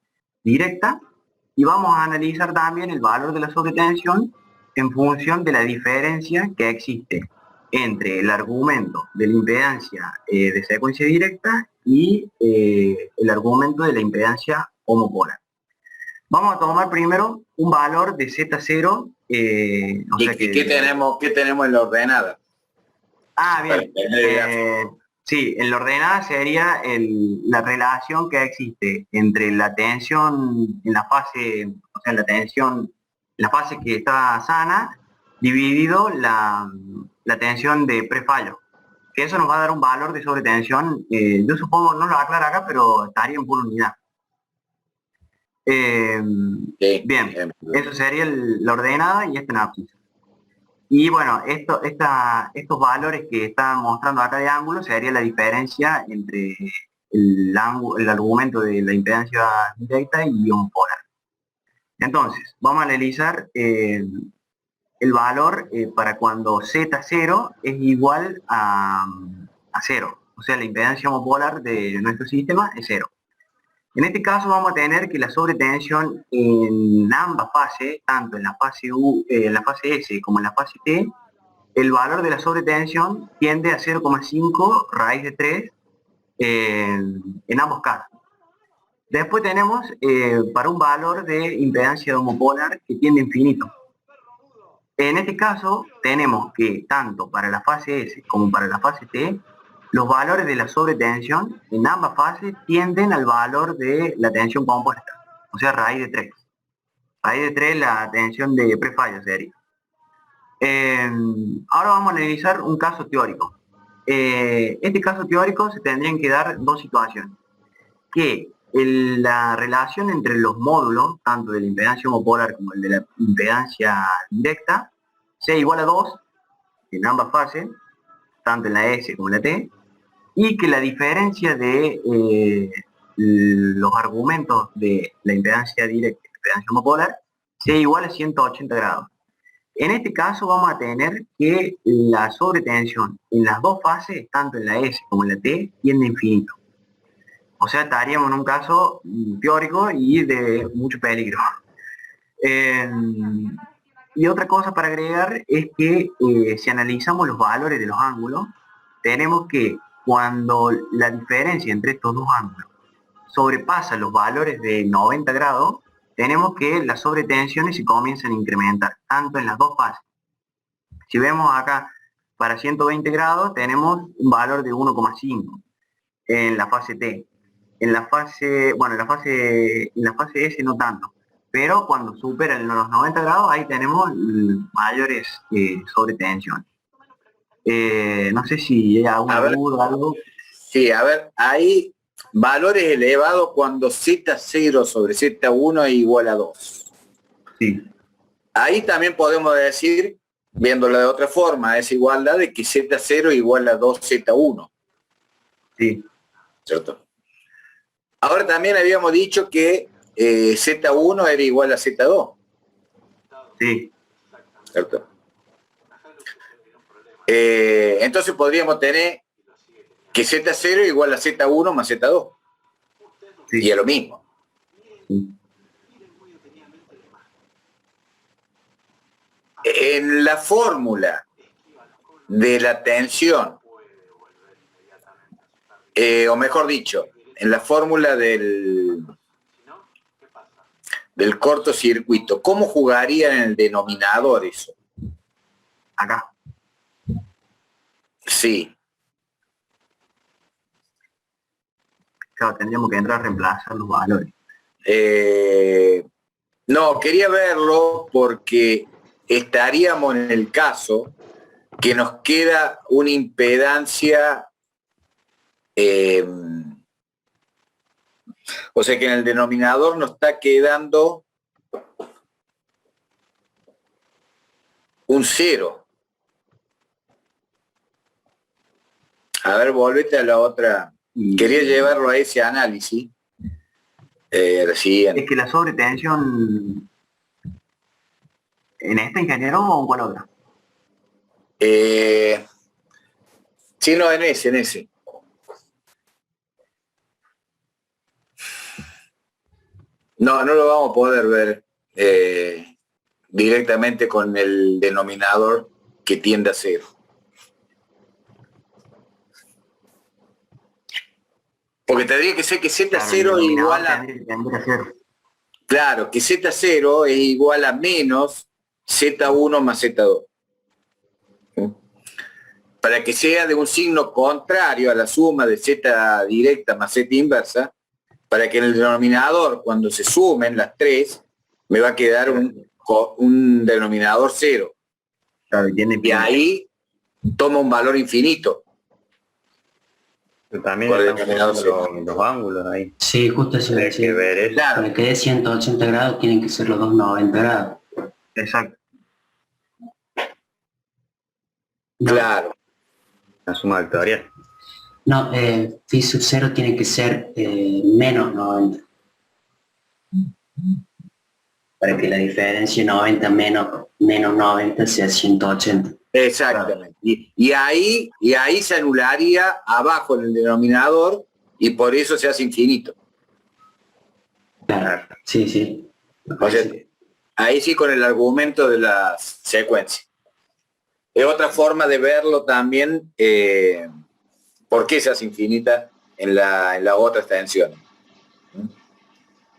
directa, y vamos a analizar también el valor de la sobretensión en función de la diferencia que existe entre el argumento de la impedancia de secuencia directa y el argumento de la impedancia homopolar. Vamos a tomar primero un valor de Z0.
¿Qué tenemos en la ordenada?
Ah, bien. Sí, en la ordenada sería la relación que existe entre la tensión en la fase, o sea, la fase que está sana, dividido la tensión de prefallo. Que eso nos va a dar un valor de sobretensión, yo supongo, no lo aclara acá, pero estaría en pura unidad. Bien, eso sería la ordenada y esta en abscisa. Y bueno, estos valores que están mostrando acá de ángulo sería la diferencia entre el argumento de la impedancia directa y homopolar. Entonces, vamos a analizar el valor para cuando Z0 es igual a 0. O sea, la impedancia homopolar de nuestro sistema es 0. En este caso vamos a tener que la sobretensión en ambas fases, tanto en la fase S como en la fase T, el valor de la sobretensión tiende a 0,5 raíz de 3 en ambos casos. Después tenemos para un valor de impedancia homopolar que tiende a infinito. En este caso tenemos que tanto para la fase S como para la fase T, los valores de la sobretensión en ambas fases tienden al valor de la tensión compuesta, o sea, raíz de 3. Raíz de 3 la tensión de prefallo sería. Ahora vamos a analizar un caso teórico. Este caso teórico se tendrían que dar dos situaciones. Que La relación entre los módulos, tanto de la impedancia homopolar como el de la impedancia directa, sea igual a 2 en ambas fases, tanto en la S como en la T, y que la diferencia de los argumentos de la impedancia directa y la impedancia homopolar sea igual a 180 grados. En este caso vamos a tener que la sobretensión en las dos fases, tanto en la S como en la T, tiende a infinito. O sea, estaríamos en un caso teórico y de mucho peligro. Y otra cosa para agregar es que si analizamos los valores de los ángulos, tenemos que cuando la diferencia entre estos dos ángulos sobrepasa los valores de 90 grados, tenemos que las sobretensiones se comienzan a incrementar, tanto en las dos fases. Si vemos acá, para 120 grados tenemos un valor de 1,5 en la fase T. En la fase, bueno, en la fase S no tanto, pero cuando superan los 90 grados, ahí tenemos mayores sobretensiones. No sé si hay alguna duda, algo.
Sí, a ver, hay valores elevados cuando Z0 sobre Z1 es igual a 2.
Sí.
Ahí también podemos decir, viéndolo de otra forma, esa igualdad de que Z0 igual a 2Z1.
Sí.
¿Cierto? Ahora también habíamos dicho que Z1 era igual a Z2.
Sí.
¿Cierto? Entonces podríamos tener que Z0 igual a Z1 más Z2.
Sí.
Y es lo mismo.
Sí.
En la fórmula de la tensión, o mejor dicho, en la fórmula del cortocircuito, ¿cómo jugaría en el denominador eso?
Acá.
Sí.
Claro, tendríamos que entrar a reemplazar los valores.
No, quería verlo porque estaríamos en el caso que nos queda una impedancia, o sea que en el denominador nos está quedando un 0. A ver, volvete a la otra. Quería llevarlo a ese análisis.
Es que la sobretensión en esta, ingeniero, o en cuál otra.
Sí, no, en ese. No lo vamos a poder ver directamente con el denominador que tiende a 0. Porque tendría que ser que Z0 es igual a... Claro, que Z0 es igual a menos Z1 más Z2. Para que sea de un signo contrario a la suma de Z directa más Z inversa, para que en el denominador, cuando se sumen las tres, me va a quedar un denominador 0.
Claro,
y ahí toma un valor infinito.
Pero también estamos los ángulos ahí.
Sí, justo eso.
Hay que ver eso.
Claro. Para que dé 180 grados tienen que ser los dos 90 grados.
Exacto.
No,
claro.
La suma vectorial.
No, phi sub 0 tiene que ser menos 90. Para que la diferencia 90 menos 90 sea 180.
Exactamente. Y ahí se anularía abajo en el denominador y por eso se hace infinito.
Claro, sí.
O sea, ahí sí con el argumento de la secuencia. Es otra forma de verlo también, por qué se hace infinita en la otra extensión.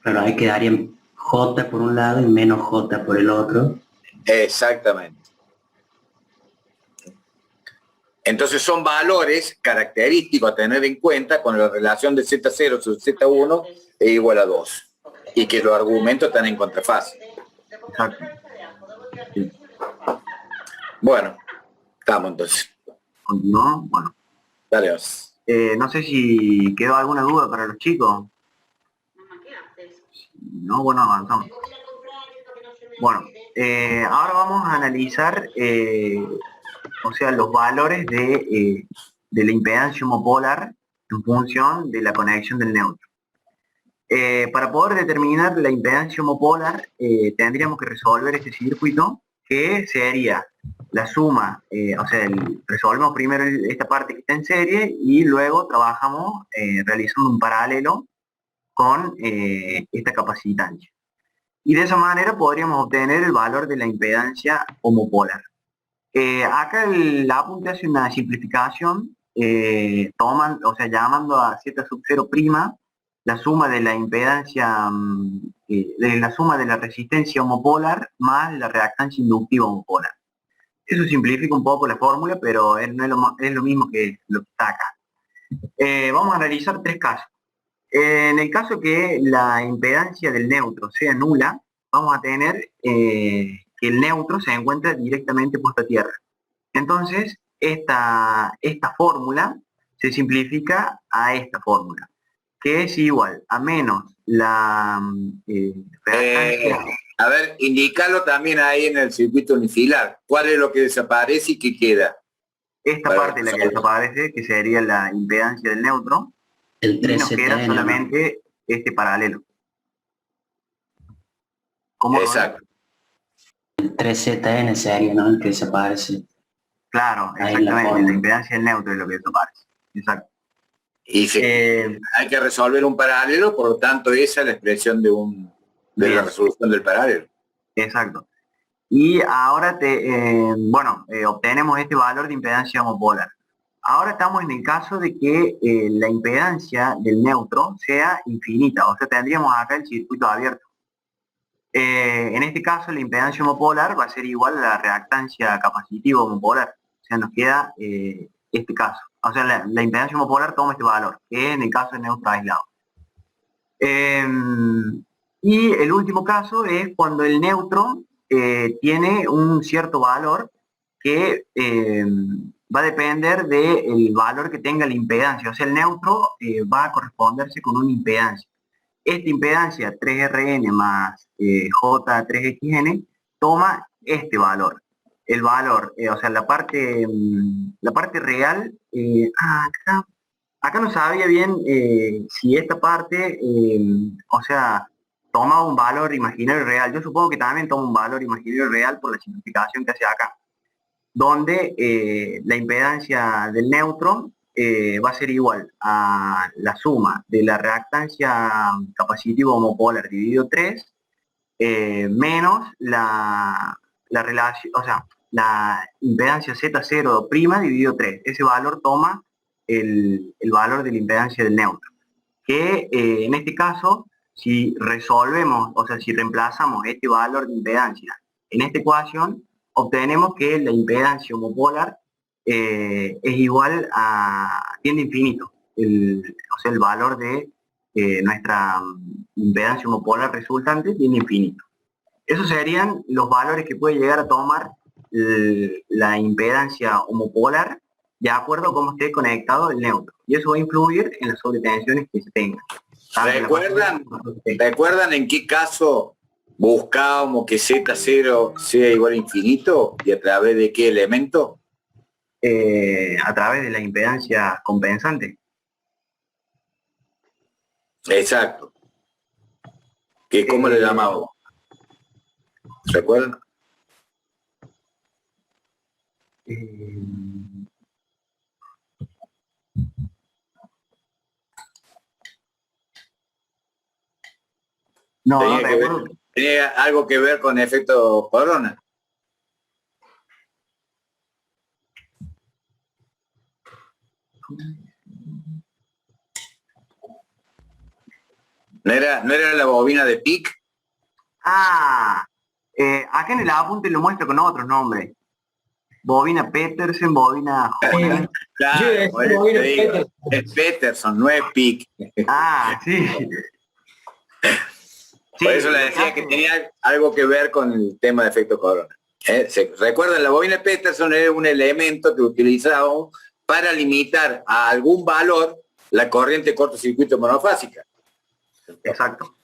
Claro, ahí quedarían J por un lado y menos J por el otro.
Exactamente. Entonces son valores característicos a tener en cuenta cuando la relación de Z0 sobre Z1 es igual a 2 y que los argumentos están en contrafase.
Exacto. Sí.
Bueno, estamos entonces.
Continuamos. Bueno.
Dale, vamos.
No sé si quedó alguna duda para los chicos. No, bueno, avanzamos. Bueno, ahora vamos a analizar, o sea, los valores de la impedancia homopolar en función de la conexión del neutro. Para poder determinar la impedancia homopolar, tendríamos que resolver este circuito, que sería la suma, o sea, resolvemos primero esta parte que está en serie y luego trabajamos realizando un paralelo con esta capacitancia. Y de esa manera podríamos obtener el valor de la impedancia homopolar. Acá el apunte hace una simplificación, llamando a z sub 0' la suma de la impedancia, de la suma de la resistencia homopolar más la reactancia inductiva homopolar. Eso simplifica un poco la fórmula, pero no es lo mismo que lo que está acá. Vamos a analizar tres casos. En el caso que la impedancia del neutro sea nula, vamos a tener que el neutro se encuentra directamente puesto a tierra. Entonces, esta fórmula se simplifica a esta fórmula, que es igual a menos la reactancia.
A ver, indícalo también ahí en el circuito unifilar. ¿Cuál es lo que desaparece y qué queda?
Esta parte es la que desaparece, que sería la impedancia del neutro,
El
y nos queda
3ZN,
solamente este paralelo.
¿Cómo? Exacto.
El 3ZN sería, ¿no? El que desaparece.
Claro, exactamente, la impedancia del neutro es lo que desaparece. Exacto.
Y hay que resolver un paralelo, por lo tanto esa es la expresión de la resolución del paralelo.
Exacto. Y ahora obtenemos este valor de impedancia homopolar. Ahora estamos en el caso de que la impedancia del neutro sea infinita, o sea, tendríamos acá el circuito abierto. En este caso la impedancia homopolar va a ser igual a la reactancia capacitiva homopolar. O sea, nos queda este caso. O sea, la impedancia homopolar toma este valor, que es en el caso del neutro aislado. Y el último caso es cuando el neutro tiene un cierto valor que va a depender del valor que tenga la impedancia. O sea, el neutro va a corresponderse con una impedancia. Esta impedancia 3Rn más J3Xn toma este valor. El valor, o sea, la parte real, acá no sabía bien si esta parte, o sea, toma un valor imaginario real. Yo supongo que también toma un valor imaginario real por la simplificación que hace acá, donde la impedancia del neutro va a ser igual a la suma de la reactancia capacitiva homopolar dividido 3 menos la relación, o sea, la impedancia Z0' dividido 3. Ese valor toma el valor de la impedancia del neutro. Que en este caso, si resolvemos, o sea, si reemplazamos este valor de impedancia en esta ecuación, obtenemos que la impedancia homopolar es igual tiende a infinito. O sea, el valor de nuestra impedancia homopolar resultante tiende a infinito. Esos serían los valores que puede llegar a tomar la impedancia homopolar de acuerdo a cómo esté conectado el neutro. Y eso va a influir en las sobretensiones que se tengan.
¿Recuerdan en qué caso buscábamos que Z0 sea igual a infinito? ¿Y a través de qué elemento?
A través de la impedancia compensante.
Exacto. ¿Cómo le llamamos? ¿Recuerdan? No, tenía algo que ver con efecto corona. ¿No era la bobina de Pick?
Acá en el apunte lo muestra con otros nombres. Bobina Petersen, bobina Jonas.
Claro, es Peterson, no es Pick.
Sí.
Por eso le decía que tenía algo que ver con el tema de efecto corona. Recuerden, la bobina Peterson era un elemento que utilizábamos para limitar a algún valor la corriente cortocircuito monofásica.
Exacto.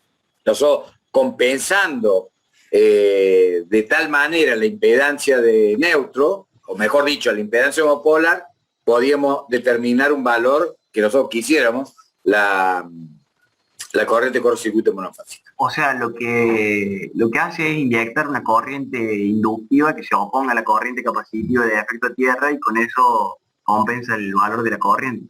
Nosotros compensando de tal manera la impedancia de neutro, o mejor dicho, la impedancia homopolar, podíamos determinar un valor que nosotros quisiéramos, la corriente cortocircuito monofásica.
O sea, lo que hace es inyectar una corriente inductiva que se oponga a la corriente capacitiva de efecto tierra y con eso compensa el valor de la corriente.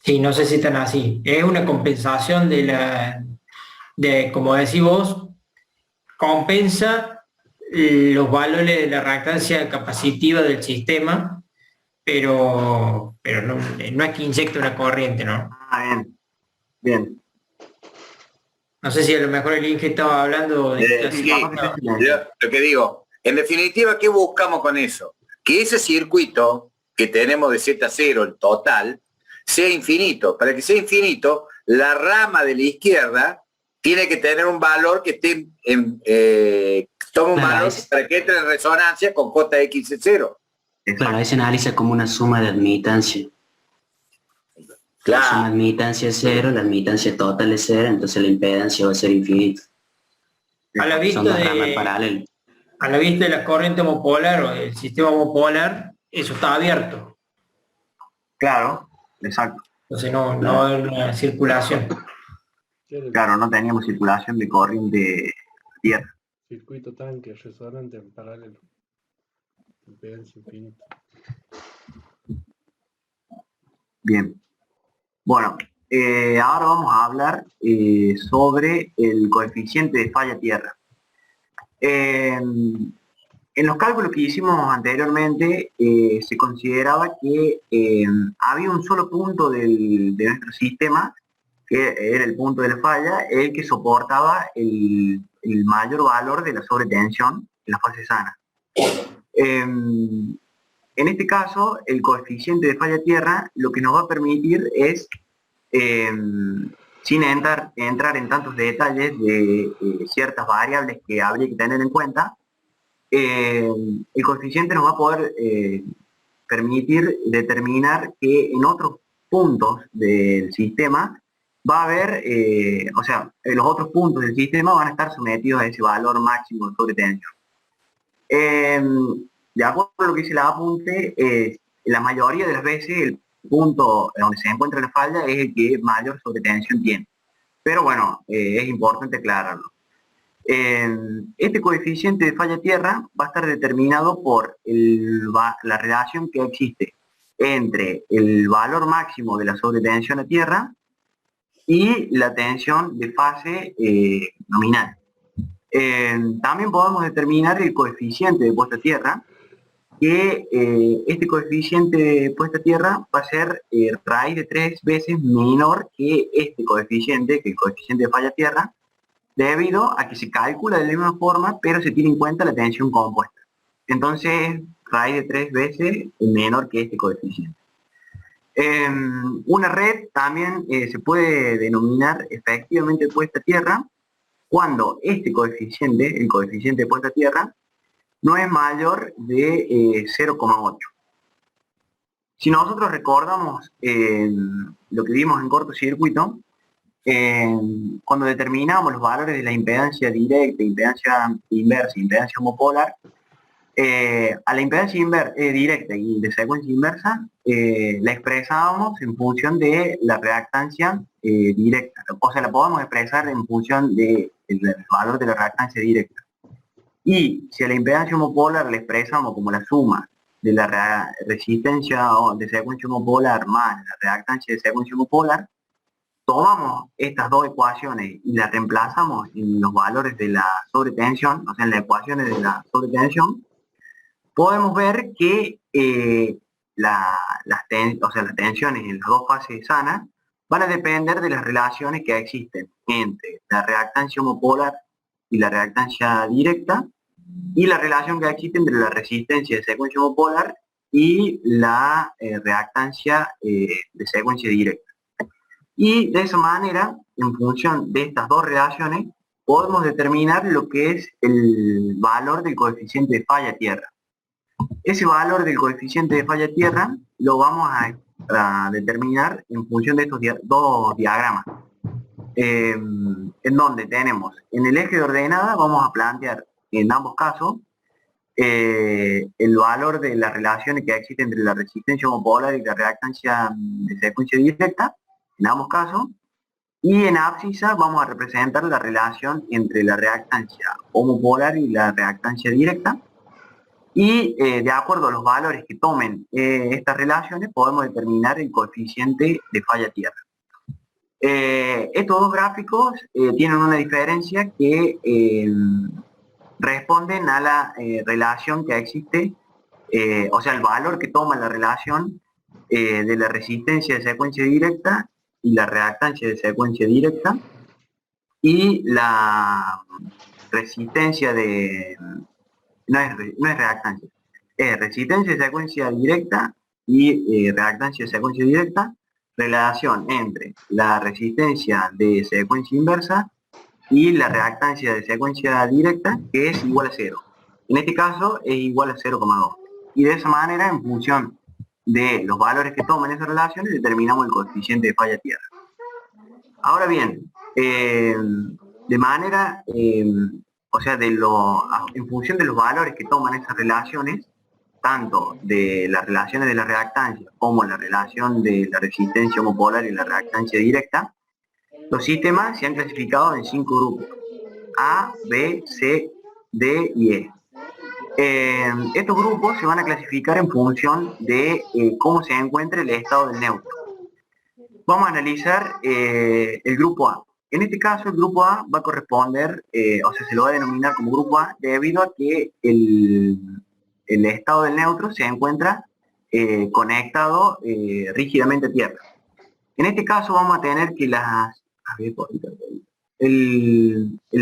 Sí, no sé si están así. Es una compensación como decís vos, compensa los valores de la reactancia capacitiva del sistema, pero no es que inyecte una corriente, ¿no?
Ah, bien. Bien.
No sé si a lo mejor el Inge estaba hablando de...
Sí, lo que digo, en definitiva, ¿qué buscamos con eso? Que ese circuito que tenemos de Z0, el total, sea infinito. Para que sea infinito, la rama de la izquierda tiene que tener un valor que esté toma un valor para que entre en resonancia con JX0.
Claro, ahí se analiza como una suma de admitancia.
Claro.
La suma de admitancia es 0, la admitancia total es 0, entonces la impedancia va a ser infinita.
A la vista
Son dos ramas paralelas.
A la vista de la corriente homopolar o del sistema homopolar, eso está abierto.
Claro, exacto.
Entonces no hay una circulación.
Claro, no teníamos circulación de corriente tierra.
Circuito tanque resonante en paralelo. Impedancia infinita.
Bien. Bueno, ahora vamos a hablar sobre el coeficiente de falla tierra. En los cálculos que hicimos anteriormente se consideraba que había un solo punto de nuestro sistema, que era el punto de la falla, el que soportaba el mayor valor de la sobretensión en la fase sana. En este caso, el coeficiente de falla tierra lo que nos va a permitir es, sin entrar en tantos detalles de ciertas variables que habría que tener en cuenta, el coeficiente nos va a poder permitir determinar que en otros puntos del sistema va a haber, o sea, los otros puntos del sistema van a estar sometidos a ese valor máximo de sobretensión. De acuerdo a lo que dice el apunte, la mayoría de las veces el punto donde se encuentra la falla es el que mayor sobretensión tiene. Pero bueno, es importante aclararlo. Este coeficiente de falla tierra va a estar determinado por la relación que existe entre el valor máximo de la sobretensión a tierra y la tensión de fase nominal. También podemos determinar el coeficiente de puesta a tierra, que este coeficiente de puesta a tierra va a ser raíz de 3 veces menor que este coeficiente, que el coeficiente de falla tierra, debido a que se calcula de la misma forma, pero se tiene en cuenta la tensión compuesta. Entonces, raíz de 3 veces menor que este coeficiente. Una red también se puede denominar efectivamente puesta a tierra cuando este coeficiente, el coeficiente de puesta a tierra, no es mayor de 0,8. Si nosotros recordamos lo que vimos en cortocircuito, cuando determinamos los valores de la impedancia directa, impedancia inversa, impedancia homopolar, a la impedancia directa y de secuencia inversa la expresábamos en función de la reactancia directa, o sea, la podemos expresar en función del valor de la reactancia directa. Y si a la impedancia homopolar la expresamos como la suma de la resistencia de secuencia homopolar más la reactancia de secuencia homopolar, tomamos estas dos ecuaciones y las reemplazamos en los valores de la sobretensión, o sea, en las ecuaciones de la sobretensión, podemos ver que las tensiones en las dos fases sanas van a depender de las relaciones que existen entre la reactancia homopolar y la reactancia directa, y la relación que existe entre la resistencia de secuencia homopolar y la reactancia de secuencia directa. Y de esa manera, en función de estas dos relaciones, podemos determinar lo que es el valor del coeficiente de falla tierra. Ese valor del coeficiente de falla tierra lo vamos a determinar en función de estos dos diagramas. En donde tenemos, en el eje de ordenada vamos a plantear en ambos casos el valor de las relaciones que existen entre la resistencia homopolar y la reactancia de secuencia directa, en ambos casos, y en abscisa vamos a representar la relación entre la reactancia homopolar y la reactancia directa, y de acuerdo a los valores que tomen estas relaciones podemos determinar el coeficiente de falla tierra. Estos dos gráficos tienen una diferencia que responden a la relación que existe, o sea, el valor que toma la relación de la resistencia de secuencia directa y la reactancia de secuencia directa, y la resistencia de... no es reactancia, es resistencia de secuencia directa y reactancia de secuencia directa, relación entre la resistencia de secuencia inversa y la reactancia de secuencia directa, que es igual a 0. En este caso es igual a 0,2. Y de esa manera, en función de los valores que toman esas relaciones, determinamos el coeficiente de falla tierra. Ahora bien, de manera, o sea, en función de los valores que toman esas relaciones, tanto de las relaciones de la reactancia como la relación de la resistencia homopolar y la reactancia directa, los sistemas se han clasificado en 5 grupos: A, B, C, D y E. Estos grupos se van a clasificar en función de cómo se encuentra el estado del neutro. Vamos a analizar el grupo A. En este caso el grupo A va a corresponder, o sea, se lo va a denominar como grupo A debido a que el estado del neutro se encuentra conectado rígidamente a tierra. En este caso vamos a tener que el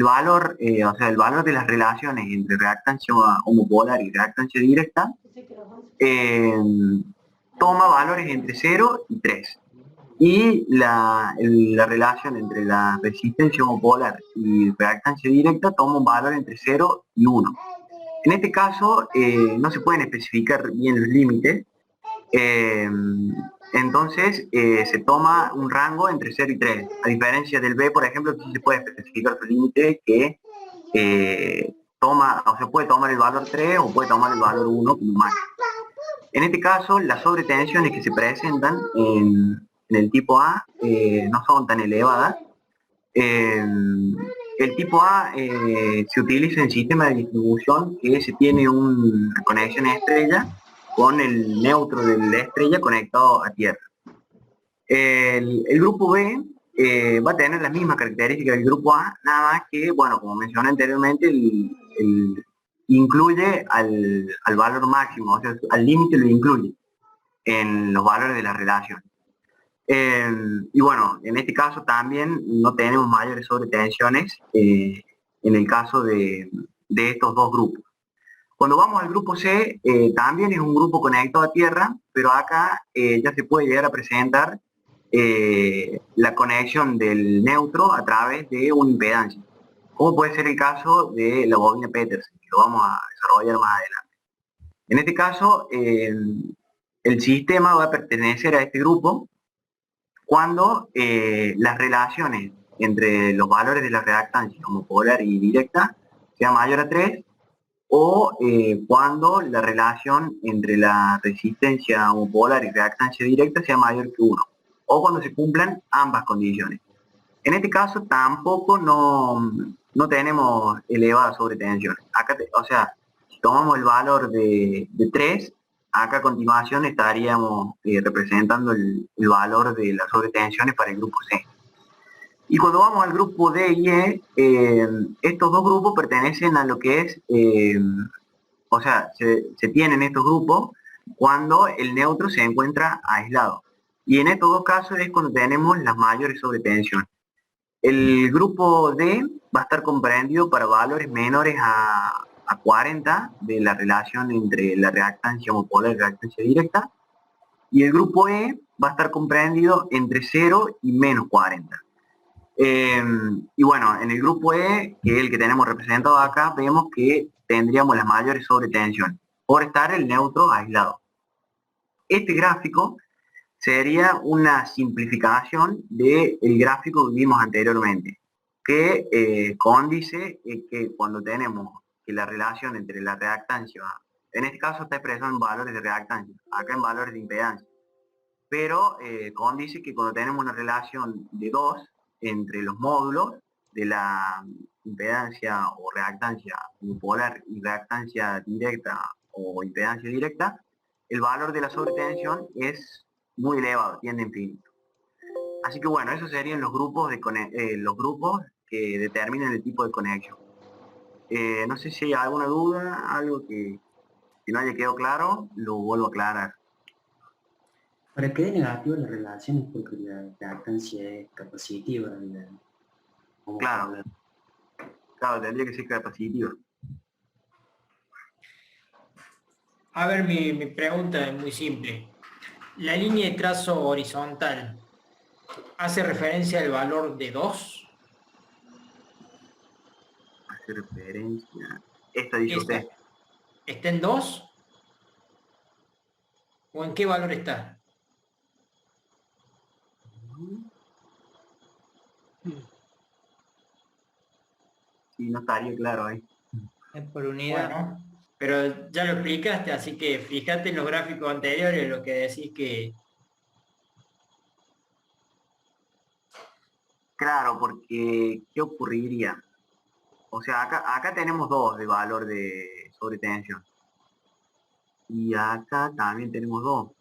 valor, o sea, el valor de las relaciones entre reactancia homopolar y reactancia directa toma valores entre 0 y 3. Y la relación entre la resistencia homopolar y reactancia directa toma un valor entre 0 y 1. En este caso no se pueden especificar bien los límites, entonces se toma un rango entre 0 y 3, a diferencia del B, por ejemplo, que sí se puede especificar su límite, que puede tomar el valor 3 o puede tomar el valor 1 como máximo. En este caso, las sobretensiones que se presentan en el tipo A no son tan elevadas. El tipo A se utiliza en sistema de distribución que se tiene una conexión estrella con el neutro de la estrella conectado a tierra. El grupo B va a tener las mismas características del grupo A, nada más que, bueno, como mencioné anteriormente, incluye al valor máximo, o sea, al límite lo incluye en los valores de la relación. Y bueno, en este caso también no tenemos mayores sobretensiones en el caso de estos dos grupos. Cuando vamos al grupo C, también es un grupo conectado a tierra, pero acá ya se puede llegar a presentar la conexión del neutro a través de una impedancia, como puede ser el caso de la bobina Petersen, que lo vamos a desarrollar más adelante. En este caso, el sistema va a pertenecer a este grupo cuando las relaciones entre los valores de la reactancia homopolar y directa sea mayor a 3, o cuando la relación entre la resistencia homopolar y reactancia directa sea mayor que 1, o cuando se cumplan ambas condiciones. En este caso tampoco no tenemos elevadas sobretensiones. Acá, o sea, si tomamos el valor de 3, acá a continuación estaríamos representando el valor de las sobretensiones para el grupo C. Y cuando vamos al grupo D y E, estos dos grupos pertenecen a lo que es, o sea, se tienen estos grupos cuando el neutro se encuentra aislado. Y en estos dos casos es cuando tenemos las mayores sobretensiones. El grupo D va a estar comprendido para valores menores a 40 de la relación entre la reactancia homopolar y reactancia directa, y el grupo E va a estar comprendido entre 0 y menos 40. Y bueno, en el grupo E, que es el que tenemos representado acá, vemos que tendríamos las mayores sobretensiones. por estar el neutro aislado. Este gráfico sería una simplificación del gráfico que vimos anteriormente, que condice que cuando tenemos que la relación entre la reactancia, en este caso está expresado en valores de reactancia, acá en valores de impedancia, pero condice que cuando tenemos una relación de 2 entre los módulos de la impedancia o reactancia unipolar y reactancia directa o impedancia directa, el valor de la sobretensión es muy elevado, tiende a infinito. Así que bueno, esos serían los grupos, los grupos que determinan el tipo de conexión. No sé si hay alguna duda, algo que no haya quedado claro, lo vuelvo a aclarar.
Para que dé negativo la relación es porque la reactancia es capacitiva.
Claro, claro, tendría que ser capacitiva.
A ver, mi pregunta es muy simple. La línea de trazo horizontal hace referencia al valor de 2.
Hace referencia. Esta dice usted.
¿Está en 2? ¿O en qué valor está?
Sí, no estaría claro ahí.
Es por unidad.
Bueno, pero ya lo explicaste, así que fíjate en los gráficos anteriores lo que decís que...
Claro, porque ¿qué ocurriría? O sea, acá tenemos 2 de valor de sobretensión. Y acá también tenemos 2.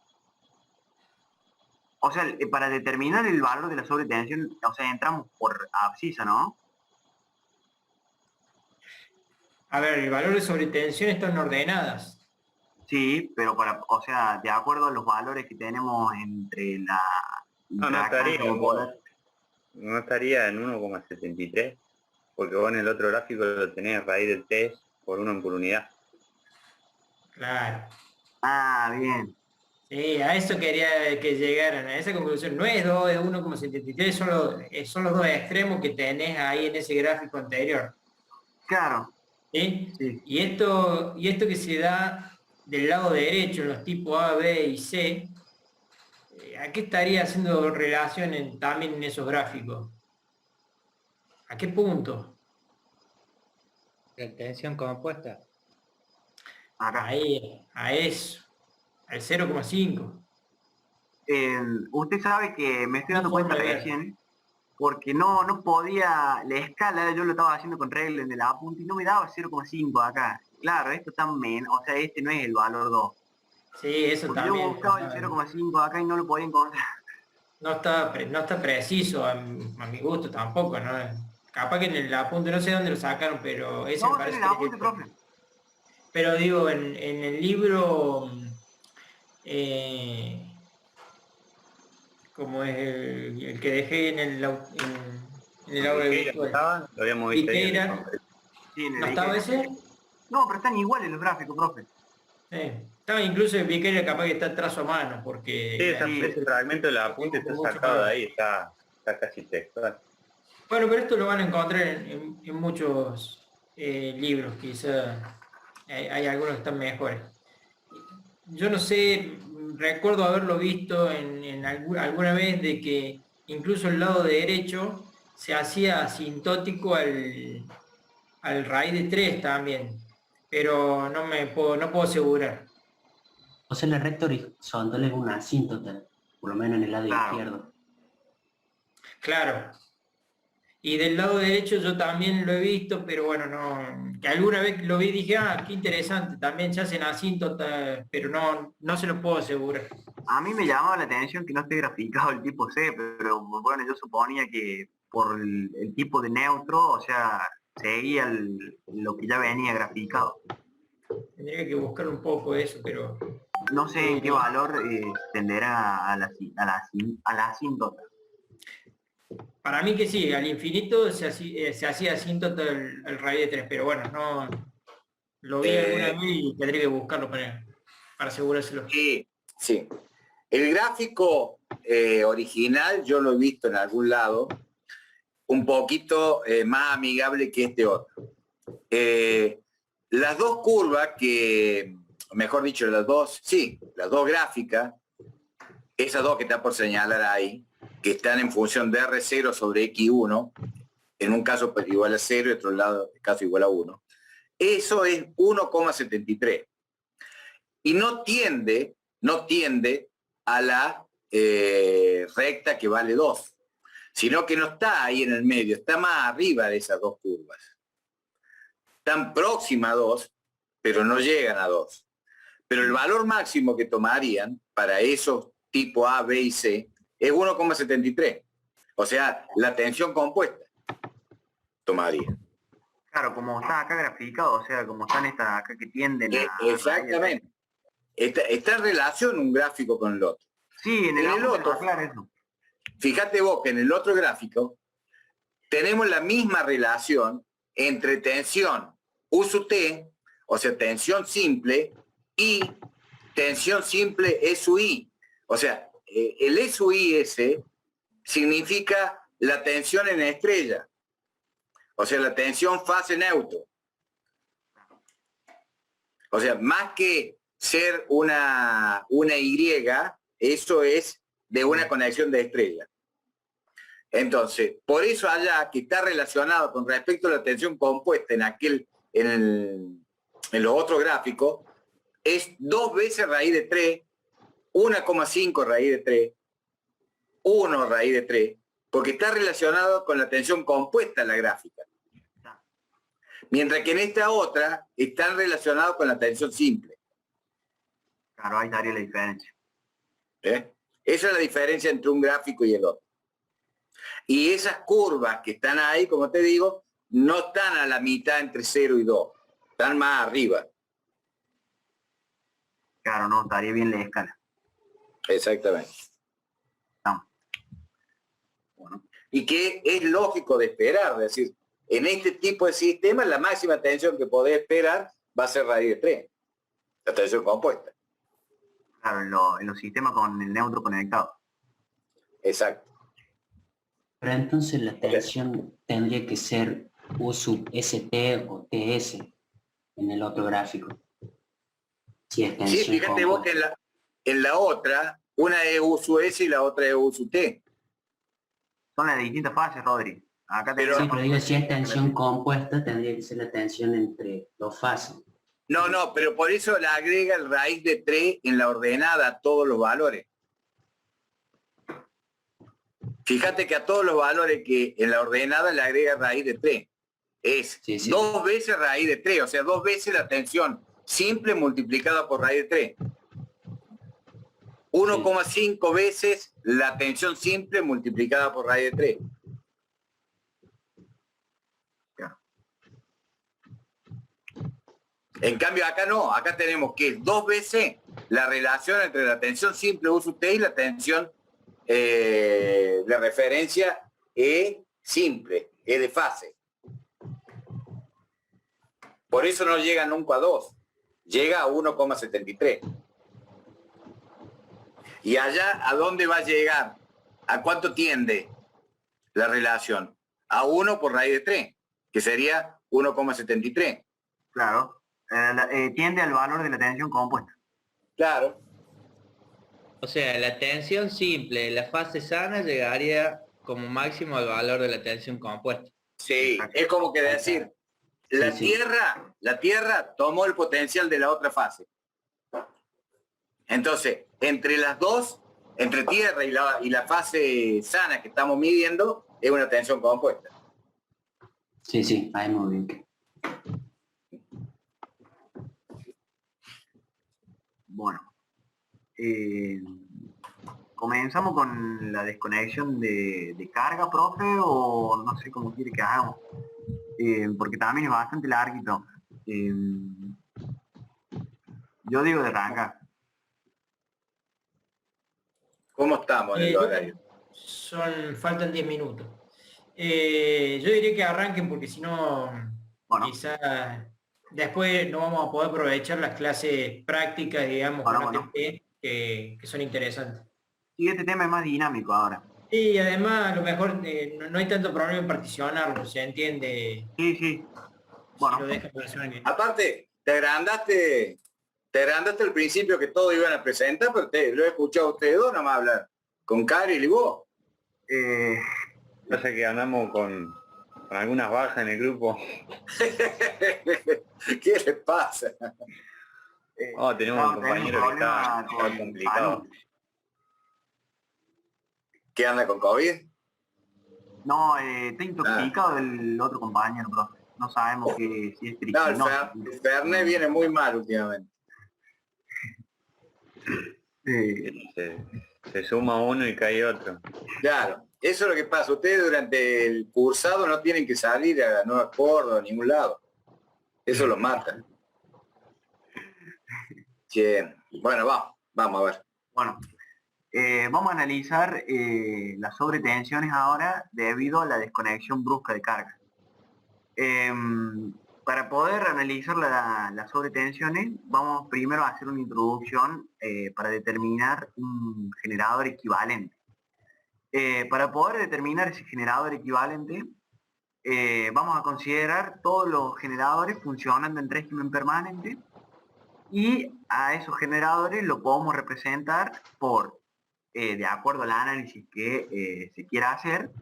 O sea, para determinar el valor de la sobretensión, o sea, entramos por abscisa, ¿no?
A ver, el valor de sobretensión están ordenadas.
Sí, pero o sea, de acuerdo a los valores que tenemos entre la...
No estaría en 1,73, porque vos en el otro gráfico lo tenés raíz de 3 por 1 por unidad.
Claro.
Ah, bien.
Sí, a eso quería que llegaran, a esa conclusión. No es 2, es 1,73, son los dos extremos que tenés ahí en ese gráfico anterior.
Claro.
¿Sí?
Sí.
Y esto que se da del lado derecho en los tipos A, B y C, ¿a qué estaría haciendo relación también en esos gráficos? ¿A qué punto?
La tensión compuesta.
Acá.
Ahí, a eso, al 0,5.
Usted sabe que me estoy dando cuenta recién, porque no podía, la escala yo lo estaba haciendo con regla en el apunte y no me daba 0,5 acá. Claro, esto también, o sea, este no es el valor 2.
Sí, eso
porque
también.
Yo buscaba el 0,5 acá y no lo podía encontrar.
No está preciso a mi gusto tampoco, ¿no? Capaz que en el apunte, no sé dónde lo sacaron, pero ese me
No,
parece
en el
que...
apunte, profe.
Pero digo, en el libro, como es el que dejé en el aula virtual.
Lo habíamos visto ahí.
Sí,
¿No estaba ese?
No, pero están iguales los gráficos, profe.
Estaba incluso el Viqueira capaz que está trazo a mano, porque...
Sí, ese fragmento del apunte está sacado de ahí, está casi textual.
Bueno, pero esto lo van a encontrar en muchos libros, quizá hay algunos que están mejores. Yo no sé, recuerdo haberlo visto alguna vez de que incluso el lado derecho se hacía asintótico al raíz de 3 también, pero no puedo asegurar.
O sea, la recta horizontal es una asíntota, por lo menos en el lado izquierdo.
Claro. Y del lado derecho yo también lo he visto, pero bueno, no, que alguna vez lo vi y dije, qué interesante, también se hacen asíntotas, pero no se lo puedo asegurar.
A mí me llamaba la atención que no esté graficado el tipo C, pero bueno, yo suponía que por el tipo de neutro, o sea, seguía lo que ya venía graficado.
Tendría que buscar un poco eso, pero...
No sé en qué valor tenderá a la asíntota.
Para mí que sí, al infinito se hacía asíntota el raíz de 3, pero bueno, no lo vi alguna vez y tendría que buscarlo para asegurárselo.
Sí. El gráfico original yo lo he visto en algún lado, un poquito más amigable que este otro. Las dos curvas que mejor dicho, las dos gráficas, esas dos que está por señalar ahí, que están en función de R0 sobre X1, en un caso pues, igual a 0 y en otro lado caso igual a 1, eso es 1,73. Y no tiende a la recta que vale 2, sino que no está ahí en el medio, está más arriba de esas dos curvas. Están próximas a 2, pero no llegan a 2. Pero el valor máximo que tomarían para esos tipo A, B y C es 1,73. O sea, la tensión compuesta tomaría.
Claro, como está acá graficado, o sea, como están estas acá que tienden a...
Exactamente. Está en relación un gráfico con el otro.
Sí, en el otro, claro, eso.
Fíjate vos que en el otro gráfico tenemos la misma relación entre tensión U sub T, o sea, tensión simple, y tensión simple E sub I. O sea, el E sub I ese significa la tensión en estrella. O sea, la tensión fase neutro. O sea, más que ser una Y, eso es de una conexión de estrella. Entonces, por eso allá, que está relacionado con respecto a la tensión compuesta en los otros gráficos, es 2 veces raíz de 3, 1,5 raíz de 3, 1 raíz de 3, porque está relacionado con la tensión compuesta en la gráfica. Mientras que en esta otra están relacionados con la tensión simple.
Claro, ahí estaría la diferencia.
Esa es la diferencia entre un gráfico y el otro. Y esas curvas que están ahí, como te digo, no están a la mitad entre 0 y 2. Están más arriba.
Claro, no, estaría bien la escala.
Exactamente.
No.
Bueno. Y que es lógico de esperar, es decir, en este tipo de sistemas la máxima tensión que podés esperar va a ser raíz de 3. La tensión compuesta.
Claro, en los sistemas con el neutro conectado.
Exacto.
Pero entonces la tensión tendría que ser U sub ST o TS en el otro gráfico. Si es tensión
Sí, fíjate vos que en la otra, una es U sub S y la otra es U sub T.
Son las distintas fases, Rodri. Acá
Sí, pero digo, si es tensión compuesta, tendría que ser la tensión entre dos fases.
No, pero por eso le agrega el raíz de 3 en la ordenada a todos los valores. Fíjate que a todos los valores que en la ordenada le agrega raíz de 3. Es 2 veces raíz de 3, o sea, 2 veces la tensión simple multiplicada por raíz de 3. 1,5 veces la tensión simple multiplicada por raíz de 3. En cambio acá no, acá tenemos que es 2 veces la relación entre la tensión simple U sub T y la tensión de referencia E simple, E de fase. Por eso no llega nunca a 2, llega a 1,73. Y allá, ¿a dónde va a llegar? ¿A cuánto tiende la relación? A 1 por raíz de 3, que sería 1,73.
Claro. Tiende al valor de la tensión compuesta.
Claro.
O sea, la tensión simple, la fase sana llegaría como máximo al valor de la tensión compuesta.
Sí, es como que decir, la Tierra tomó el potencial de la otra fase. Entonces, entre las dos, entre Tierra y la fase sana que estamos midiendo, es una tensión compuesta.
Sí, ahí muy bien.
Bueno, comenzamos con la desconexión de carga, profe, o no sé cómo quiere que hagamos, porque también es bastante larguito. Yo digo de arrancar.
¿Cómo estamos en el horario?
Faltan 10 minutos. Yo diría que arranquen porque si no,
Bueno.
quizás después no vamos a poder aprovechar las clases prácticas, digamos,
Bueno.
con ATP, que son interesantes.
Y este tema es más dinámico ahora.
Y además, a lo mejor no hay tanto problema en particionarlo, se entiende.
Sí. Bueno.
Si lo dejan para la semana que viene.
Aparte, te te agrandaste al principio que todos iban a presentar, pero lo he escuchado a ustedes dos nomás hablar. Con Karel y vos.
Pasa que andamos con algunas bajas en el grupo.
¿Qué les pasa?
Tenemos un compañero que está
con
complicado.
salud.
¿Qué anda con COVID?
No, está intoxicado el otro compañero, profe. No sabemos si es
No,
tricinosis.
el Fernet viene muy mal últimamente.
Se suma uno y cae otro.
Claro, eso es lo que pasa. Ustedes durante el cursado no tienen que salir a Nueva Córdoba, a ningún lado. Eso los mata. Bien. Bueno, vamos a ver.
Bueno, vamos a analizar las sobretensiones ahora debido a la desconexión brusca de carga. Para poder analizar las sobretensiones, vamos primero a hacer una introducción para determinar un generador equivalente. Para poder determinar ese generador equivalente, vamos a considerar todos los generadores funcionando en régimen permanente y a esos generadores lo podemos representar por, de acuerdo al análisis que se quiera hacer,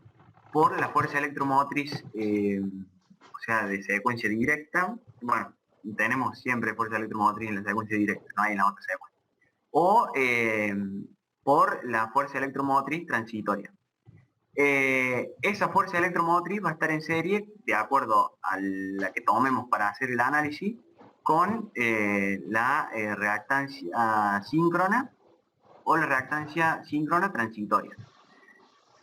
por la fuerza electromotriz, o sea, de secuencia directa. Bueno, tenemos siempre fuerza electromotriz en la secuencia directa, no hay en la otra secuencia. O por la fuerza electromotriz transitoria. Esa fuerza electromotriz va a estar en serie de acuerdo a la que tomemos para hacer el análisis con la reactancia síncrona o la reactancia síncrona transitoria.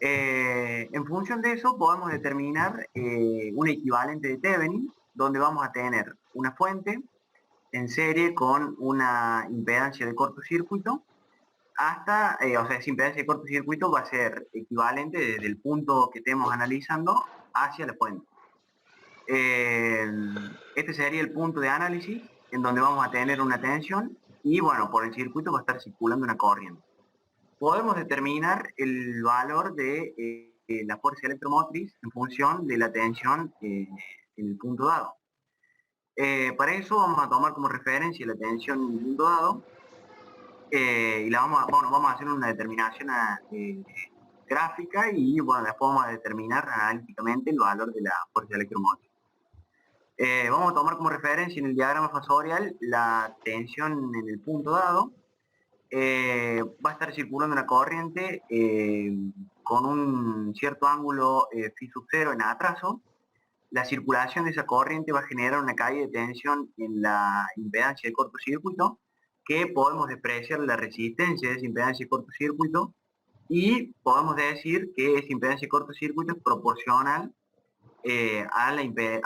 En función de eso podemos determinar un equivalente de Thevenin, donde vamos a tener una fuente en serie con una impedancia de cortocircuito, hasta, o sea, esa impedancia de cortocircuito va a ser equivalente desde el punto que estemos analizando hacia la fuente. Este sería el punto de análisis en donde vamos a tener una tensión y, bueno, por el circuito va a estar circulando una corriente. Podemos determinar el valor de la fuerza electromotriz en función de la tensión en el punto dado. Para eso vamos a tomar como referencia la tensión en el punto dado y vamos a hacer una determinación gráfica y, bueno, después vamos a determinar analíticamente el valor de la fuerza electromotriz. Vamos a tomar como referencia en el diagrama fasorial la tensión en el punto dado. Va a estar circulando una corriente con un cierto ángulo phi sub 0 en atraso. La circulación de esa corriente va a generar una caída de tensión en la impedancia de cortocircuito, que podemos despreciar la resistencia de esa impedancia de cortocircuito y podemos decir que esa impedancia de cortocircuito es proporcional a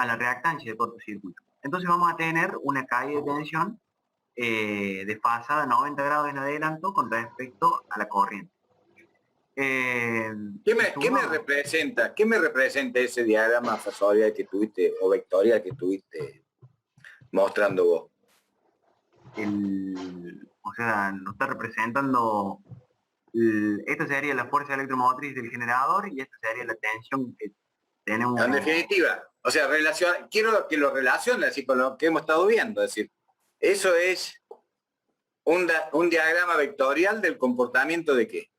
la reactancia de cortocircuito. Entonces vamos a tener una caída de tensión desfasada 90 grados en adelanto con respecto a la corriente.
¿Qué me representa ese diagrama fasorial que tuviste o vectorial que tuviste mostrando vos?
O sea, nos está representando, esta sería la fuerza electromotriz del generador y esta sería la tensión que tenemos.
En definitiva, o sea, quiero que lo relacione así con lo que hemos estado viendo, es decir, eso es un diagrama vectorial del comportamiento de qué.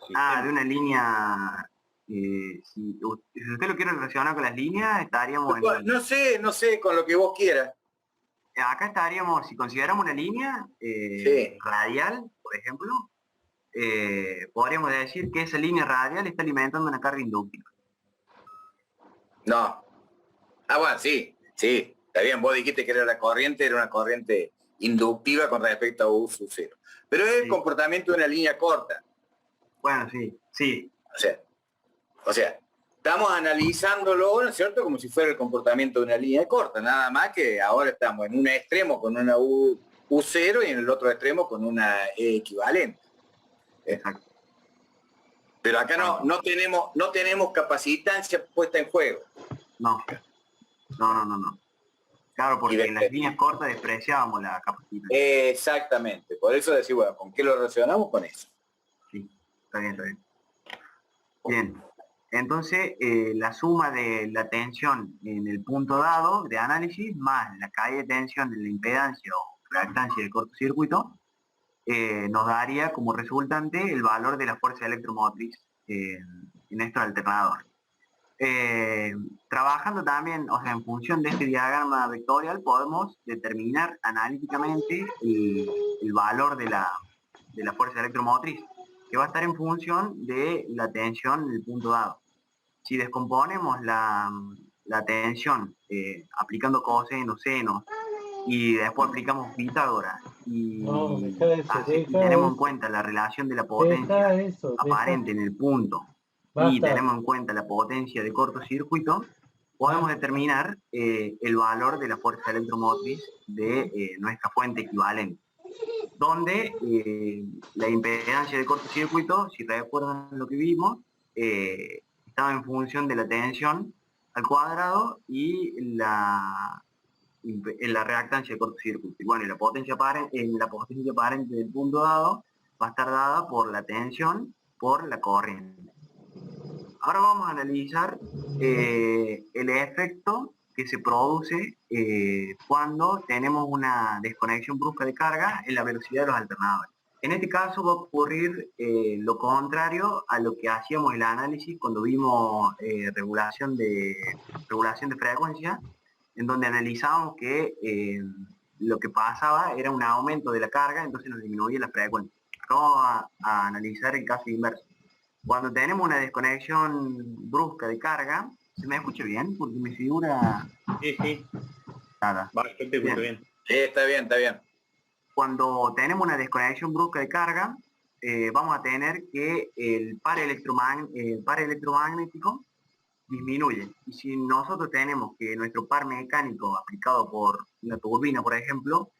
De una línea, si usted lo quiere relacionar con las líneas, estaríamos en...
No sé, con lo que vos quieras.
Acá estaríamos, si consideramos una línea radial, por ejemplo, podríamos decir que esa línea radial está alimentando una carga inductiva.
No. Bueno, sí, está bien, vos dijiste que era una corriente inductiva con respecto a U sub 0. Pero es el comportamiento de una línea corta.
Bueno, sí.
O sea, estamos analizándolo, ¿no es cierto?, como si fuera el comportamiento de una línea corta, nada más que ahora estamos en un extremo con una U0 y en el otro extremo con una E equivalente.
Exacto.
Pero acá no tenemos capacitancia puesta en juego.
No. Claro, porque en las líneas cortas despreciábamos la capacitancia.
Exactamente, por eso decir, bueno, ¿con qué lo relacionamos? Con eso.
Sí, está bien. Bien, entonces la suma de la tensión en el punto dado de análisis más la caída de tensión en la impedancia o reactancia de cortocircuito, nos daría como resultante el valor de la fuerza electromotriz en este alternador. Trabajando también, o sea, en función de este diagrama vectorial, podemos determinar analíticamente el valor de la fuerza electromotriz, que va a estar en función de la tensión en el punto dado. Si descomponemos la tensión aplicando coseno, seno, y después aplicamos Pitágoras, y tenemos en cuenta la relación de la potencia aparente en el punto, y tenemos en cuenta la potencia de cortocircuito, podemos determinar el valor de la fuerza electromotriz de nuestra fuente equivalente, donde la impedancia de cortocircuito, si recuerdan lo que vimos, estaba en función de la tensión al cuadrado y la reactancia de cortocircuito. Y bueno, la potencia aparente del punto dado va a estar dada por la tensión por la corriente. Ahora vamos a analizar el efecto que se produce cuando tenemos una desconexión brusca de carga en la velocidad de los alternadores. En este caso va a ocurrir lo contrario a lo que hacíamos el análisis cuando vimos regulación de frecuencia, en donde analizábamos que lo que pasaba era un aumento de la carga, entonces nos disminuía la frecuencia. Vamos a analizar el caso inverso. Cuando tenemos una desconexión brusca de carga, ¿se me escucha bien? Porque me figura...
Sí.
Nada.
Va, yo te escucho bien.
Sí, está bien.
Cuando tenemos una desconexión brusca de carga, vamos a tener que el par electromagnético disminuye. Y si nosotros tenemos que nuestro par mecánico aplicado por una turbina, por ejemplo,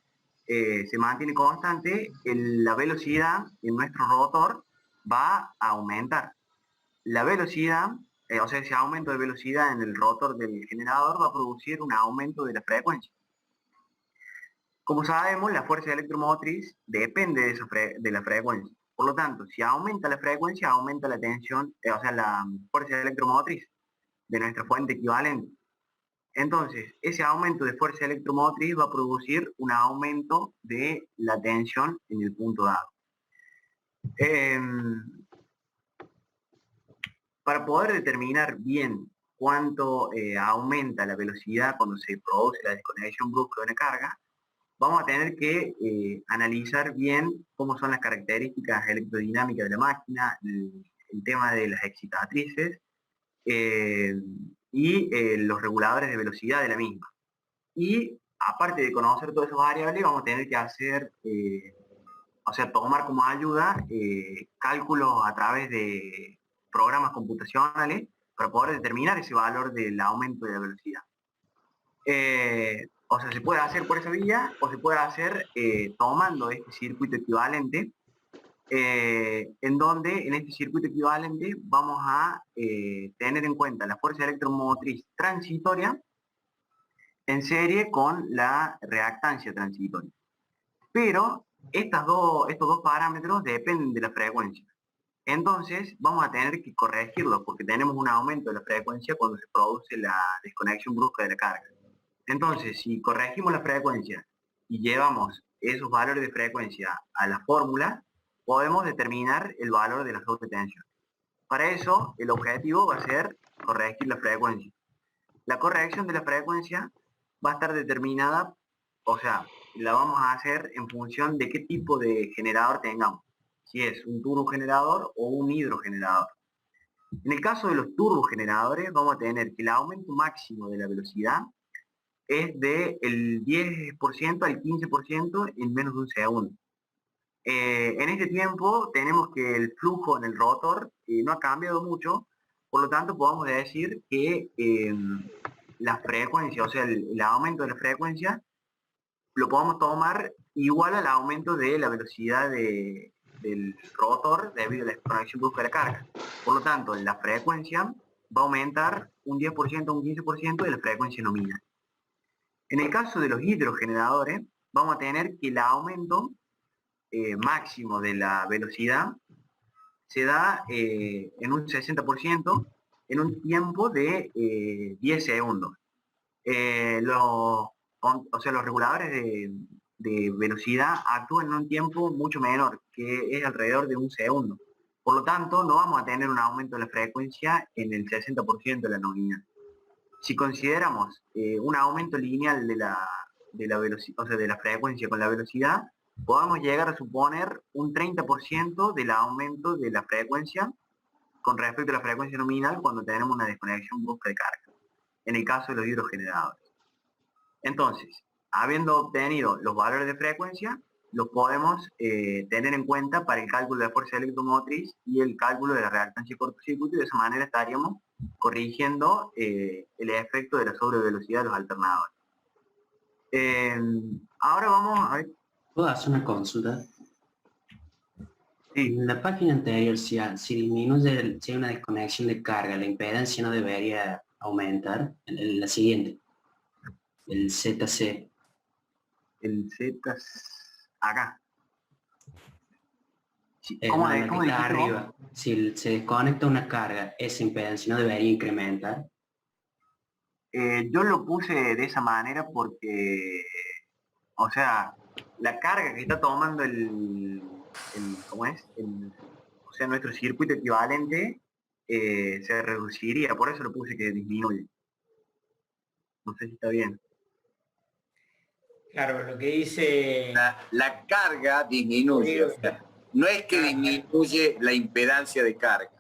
se mantiene constante, la velocidad en nuestro rotor va a aumentar. La velocidad, o sea, ese aumento de velocidad en el rotor del generador va a producir un aumento de la frecuencia. Como sabemos, la fuerza electromotriz depende de la frecuencia. Por lo tanto, si aumenta la frecuencia, aumenta la tensión, o sea, la fuerza electromotriz de nuestra fuente equivalente. Entonces, ese aumento de fuerza electromotriz va a producir un aumento de la tensión en el punto dado. Para poder determinar bien cuánto aumenta la velocidad cuando se produce la desconexión brusca de una carga, vamos a tener que analizar bien cómo son las características electrodinámicas de la máquina, el tema de las excitatrices y los reguladores de velocidad de la misma. Y aparte de conocer todas esas variables, vamos a tener que hacer, o sea, tomar como ayuda cálculos a través de programas computacionales para poder determinar ese valor del aumento de la velocidad. O sea, se puede hacer por esa vía o se puede hacer tomando este circuito equivalente, en donde en este circuito equivalente vamos a tener en cuenta la fuerza electromotriz transitoria en serie con la reactancia transitoria. Pero estos dos parámetros dependen de la frecuencia. Entonces vamos a tener que corregirlos porque tenemos un aumento de la frecuencia cuando se produce la desconexión brusca de la carga. Entonces, si corregimos la frecuencia y llevamos esos valores de frecuencia a la fórmula, podemos determinar el valor de las dos tensiones. Para eso, el objetivo va a ser corregir la frecuencia. La corrección de la frecuencia va a estar determinada, o sea, la vamos a hacer en función de qué tipo de generador tengamos. Si es un turbogenerador o un hidrogenerador. En el caso de los turbogeneradores, vamos a tener que el aumento máximo de la velocidad es del 10% al 15% en menos de un segundo. En este tiempo tenemos que el flujo en el rotor no ha cambiado mucho, por lo tanto podemos decir que la frecuencia, o sea, el aumento de la frecuencia, lo podemos tomar igual al aumento de la velocidad del rotor debido a la desconexión brusca de la carga. Por lo tanto, la frecuencia va a aumentar un 10% o un 15% de la frecuencia nominal. En el caso de los hidrogeneradores, vamos a tener que el aumento máximo de la velocidad se da en un 60% en un tiempo de 10 segundos. Los reguladores de velocidad actúa en un tiempo mucho menor, que es alrededor de un segundo. Por lo tanto, no vamos a tener un aumento de la frecuencia en el 60% de la nominal. Si consideramos un aumento lineal de la velocidad, o sea, de la frecuencia con la velocidad, podemos llegar a suponer un 30% del aumento de la frecuencia con respecto a la frecuencia nominal cuando tenemos una desconexión brusca de carga, en el caso de los hidrogeneradores. Entonces, habiendo obtenido los valores de frecuencia, los podemos tener en cuenta para el cálculo de la fuerza electromotriz y el cálculo de la reactancia de cortocircuito, y de esa manera estaríamos corrigiendo el efecto de la sobrevelocidad de los alternadores. Ahora vamos a ver.
¿Puedo hacer una consulta?
Sí.
En la página anterior, si disminuye, si hay una desconexión de carga, la impedancia no debería aumentar. En la siguiente, el ZC.
El Z acá. Sí,
¿Cómo
dijiste
arriba? Si se desconecta una carga, esa impedancia no debería incrementar.
Yo lo puse de esa manera porque, o sea, la carga que está tomando ¿cómo es? O sea, nuestro circuito equivalente se reduciría, por eso lo puse que disminuye. No sé si está bien.
Claro, lo que dice...
La carga disminuye. O sea, no es que disminuye la impedancia de carga.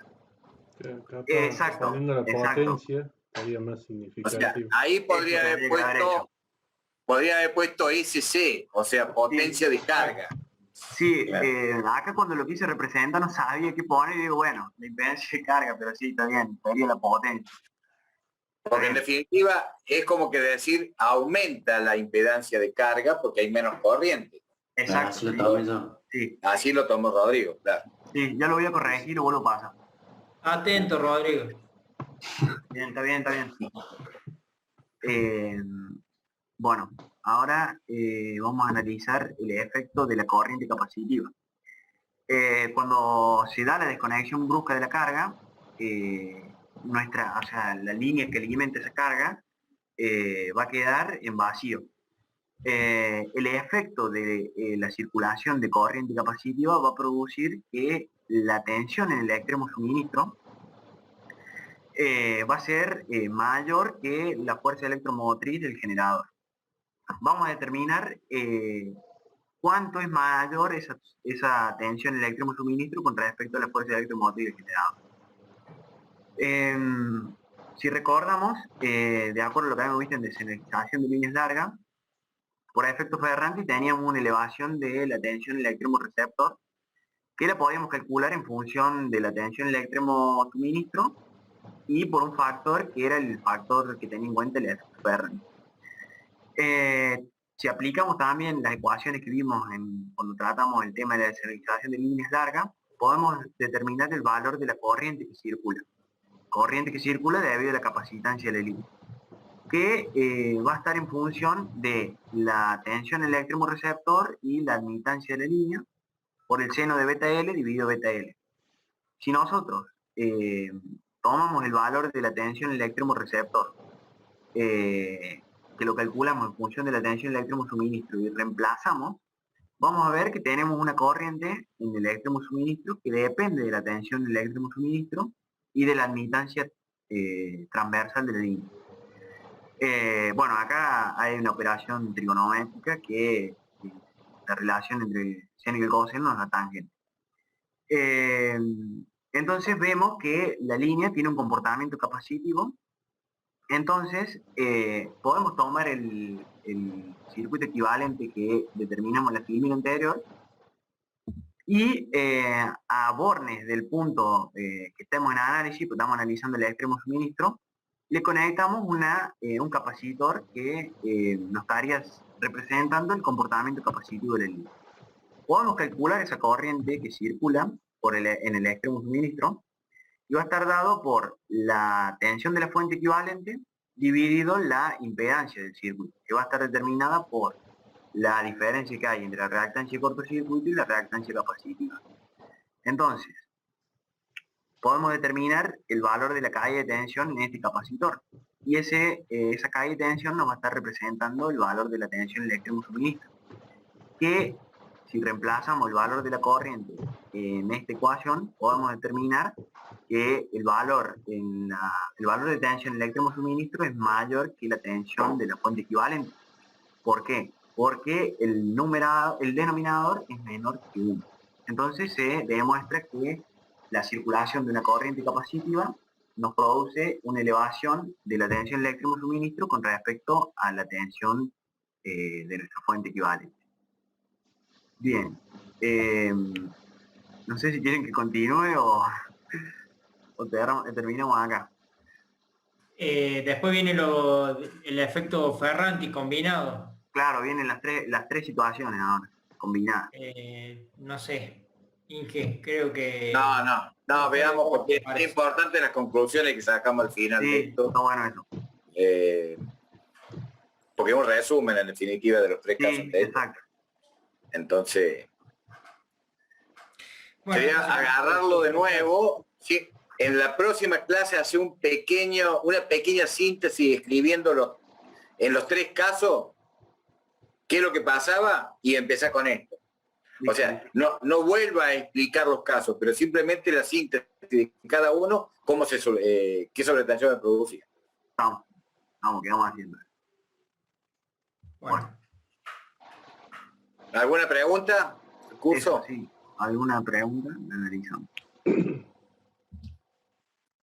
Exacto.
Saliendo la
Exacto.
potencia, estaría más
O sea,
significativo.
ahí podría haber puesto SC, o sea, potencia de carga.
Sí,
Claro.
acá cuando lo quise representar no sabía qué poner y digo, bueno, la impedancia de carga, pero sí, está bien, sería la potencia.
Porque en definitiva es como que decir aumenta la impedancia de carga porque hay menos corriente.
Exacto.
Así lo tomé yo.
Sí,
Así lo tomó Rodrigo, claro.
sí, ya lo voy a corregir y vos lo pasas.
Atento, Rodrigo.
Bien, está bien, está bien. Bueno, ahora vamos a analizar el efecto de la corriente capacitiva. Cuando se da la desconexión brusca de la carga, o sea, la línea que alimenta esa carga va a quedar en vacío. El efecto de la circulación de corriente capacitiva va a producir que la tensión en el extremo suministro va a ser mayor que la fuerza electromotriz del generador. Vamos a determinar cuánto es mayor esa tensión en el extremo suministro con respecto a la fuerza electromotriz del generador. Si recordamos, de acuerdo a lo que habíamos visto en desenergización de líneas largas, por efecto Ferranti teníamos una elevación de la tensión en el extremo receptor, que la podíamos calcular en función de la tensión en el extremo suministro y por un factor que era el factor que tenía en cuenta el efecto Ferranti. Si aplicamos también las ecuaciones que vimos cuando tratamos el tema de la desenergización de líneas largas, podemos determinar el valor de la corriente que circula. Corriente que circula debido a la capacitancia de la línea, que va a estar en función de la tensión en el extremo receptor y la admitancia de la línea por el seno de beta L dividido beta L. Si nosotros tomamos el valor de la tensión en el extremo receptor, que lo calculamos en función de la tensión en el extremo suministro y reemplazamos, vamos a ver que tenemos una corriente en el extremo suministro que depende de la tensión en el extremo suministro y de la admitancia transversal de la línea. Bueno, acá hay una operación trigonométrica que la relación entre el seno y el coseno nos da tangente. Entonces vemos que la línea tiene un comportamiento capacitivo. Entonces podemos tomar el circuito equivalente que determinamos en la física anterior y a bornes del punto que estemos en análisis, pues estamos analizando el extremo suministro, le conectamos un capacitor que nos estaría representando el comportamiento capacitivo de la línea. Podemos calcular esa corriente que circula en el extremo suministro y va a estar dado por la tensión de la fuente equivalente dividido la impedancia del circuito, que va a estar determinada por la diferencia que hay entre la reactancia de cortocircuito y la reactancia capacitiva. Entonces, podemos determinar el valor de la caída de tensión en este capacitor. Y esa caída de tensión nos va a estar representando el valor de la tensión en el extremo suministro. que si reemplazamos el valor de la corriente en esta ecuación, podemos determinar que el valor de tensión en el extremo suministro es mayor que la tensión de la fuente equivalente. ¿Por qué? Porque el denominador es menor que 1. Entonces se demuestra que la circulación de una corriente capacitiva nos produce una elevación de la tensión en el extremo suministro con respecto a la tensión de nuestra fuente equivalente. Bien, no sé si quieren que continúe o terminamos acá.
Después viene el efecto Ferranti combinado.
Claro, vienen las tres situaciones ahora, combinadas.
No sé, Inge, creo que...
No, veamos, porque es importante las conclusiones que sacamos al final de esto.
Está bueno eso.
Porque es un resumen en definitiva de los tres casos de esto.
Exacto.
Entonces,
Bueno,
sería agarrarlo de nuevo, ¿sí? En la próxima clase hacer una pequeña síntesis escribiéndolo en los tres casos, qué es lo que pasaba y empezar con esto. O sea, no vuelva a explicar los casos, pero simplemente la síntesis de cada uno, qué sobretensión me producía.
Vamos, que vamos haciendo.
bueno.
¿Alguna pregunta? ¿Curso?
Eso, sí. ¿Alguna pregunta? La analizamos.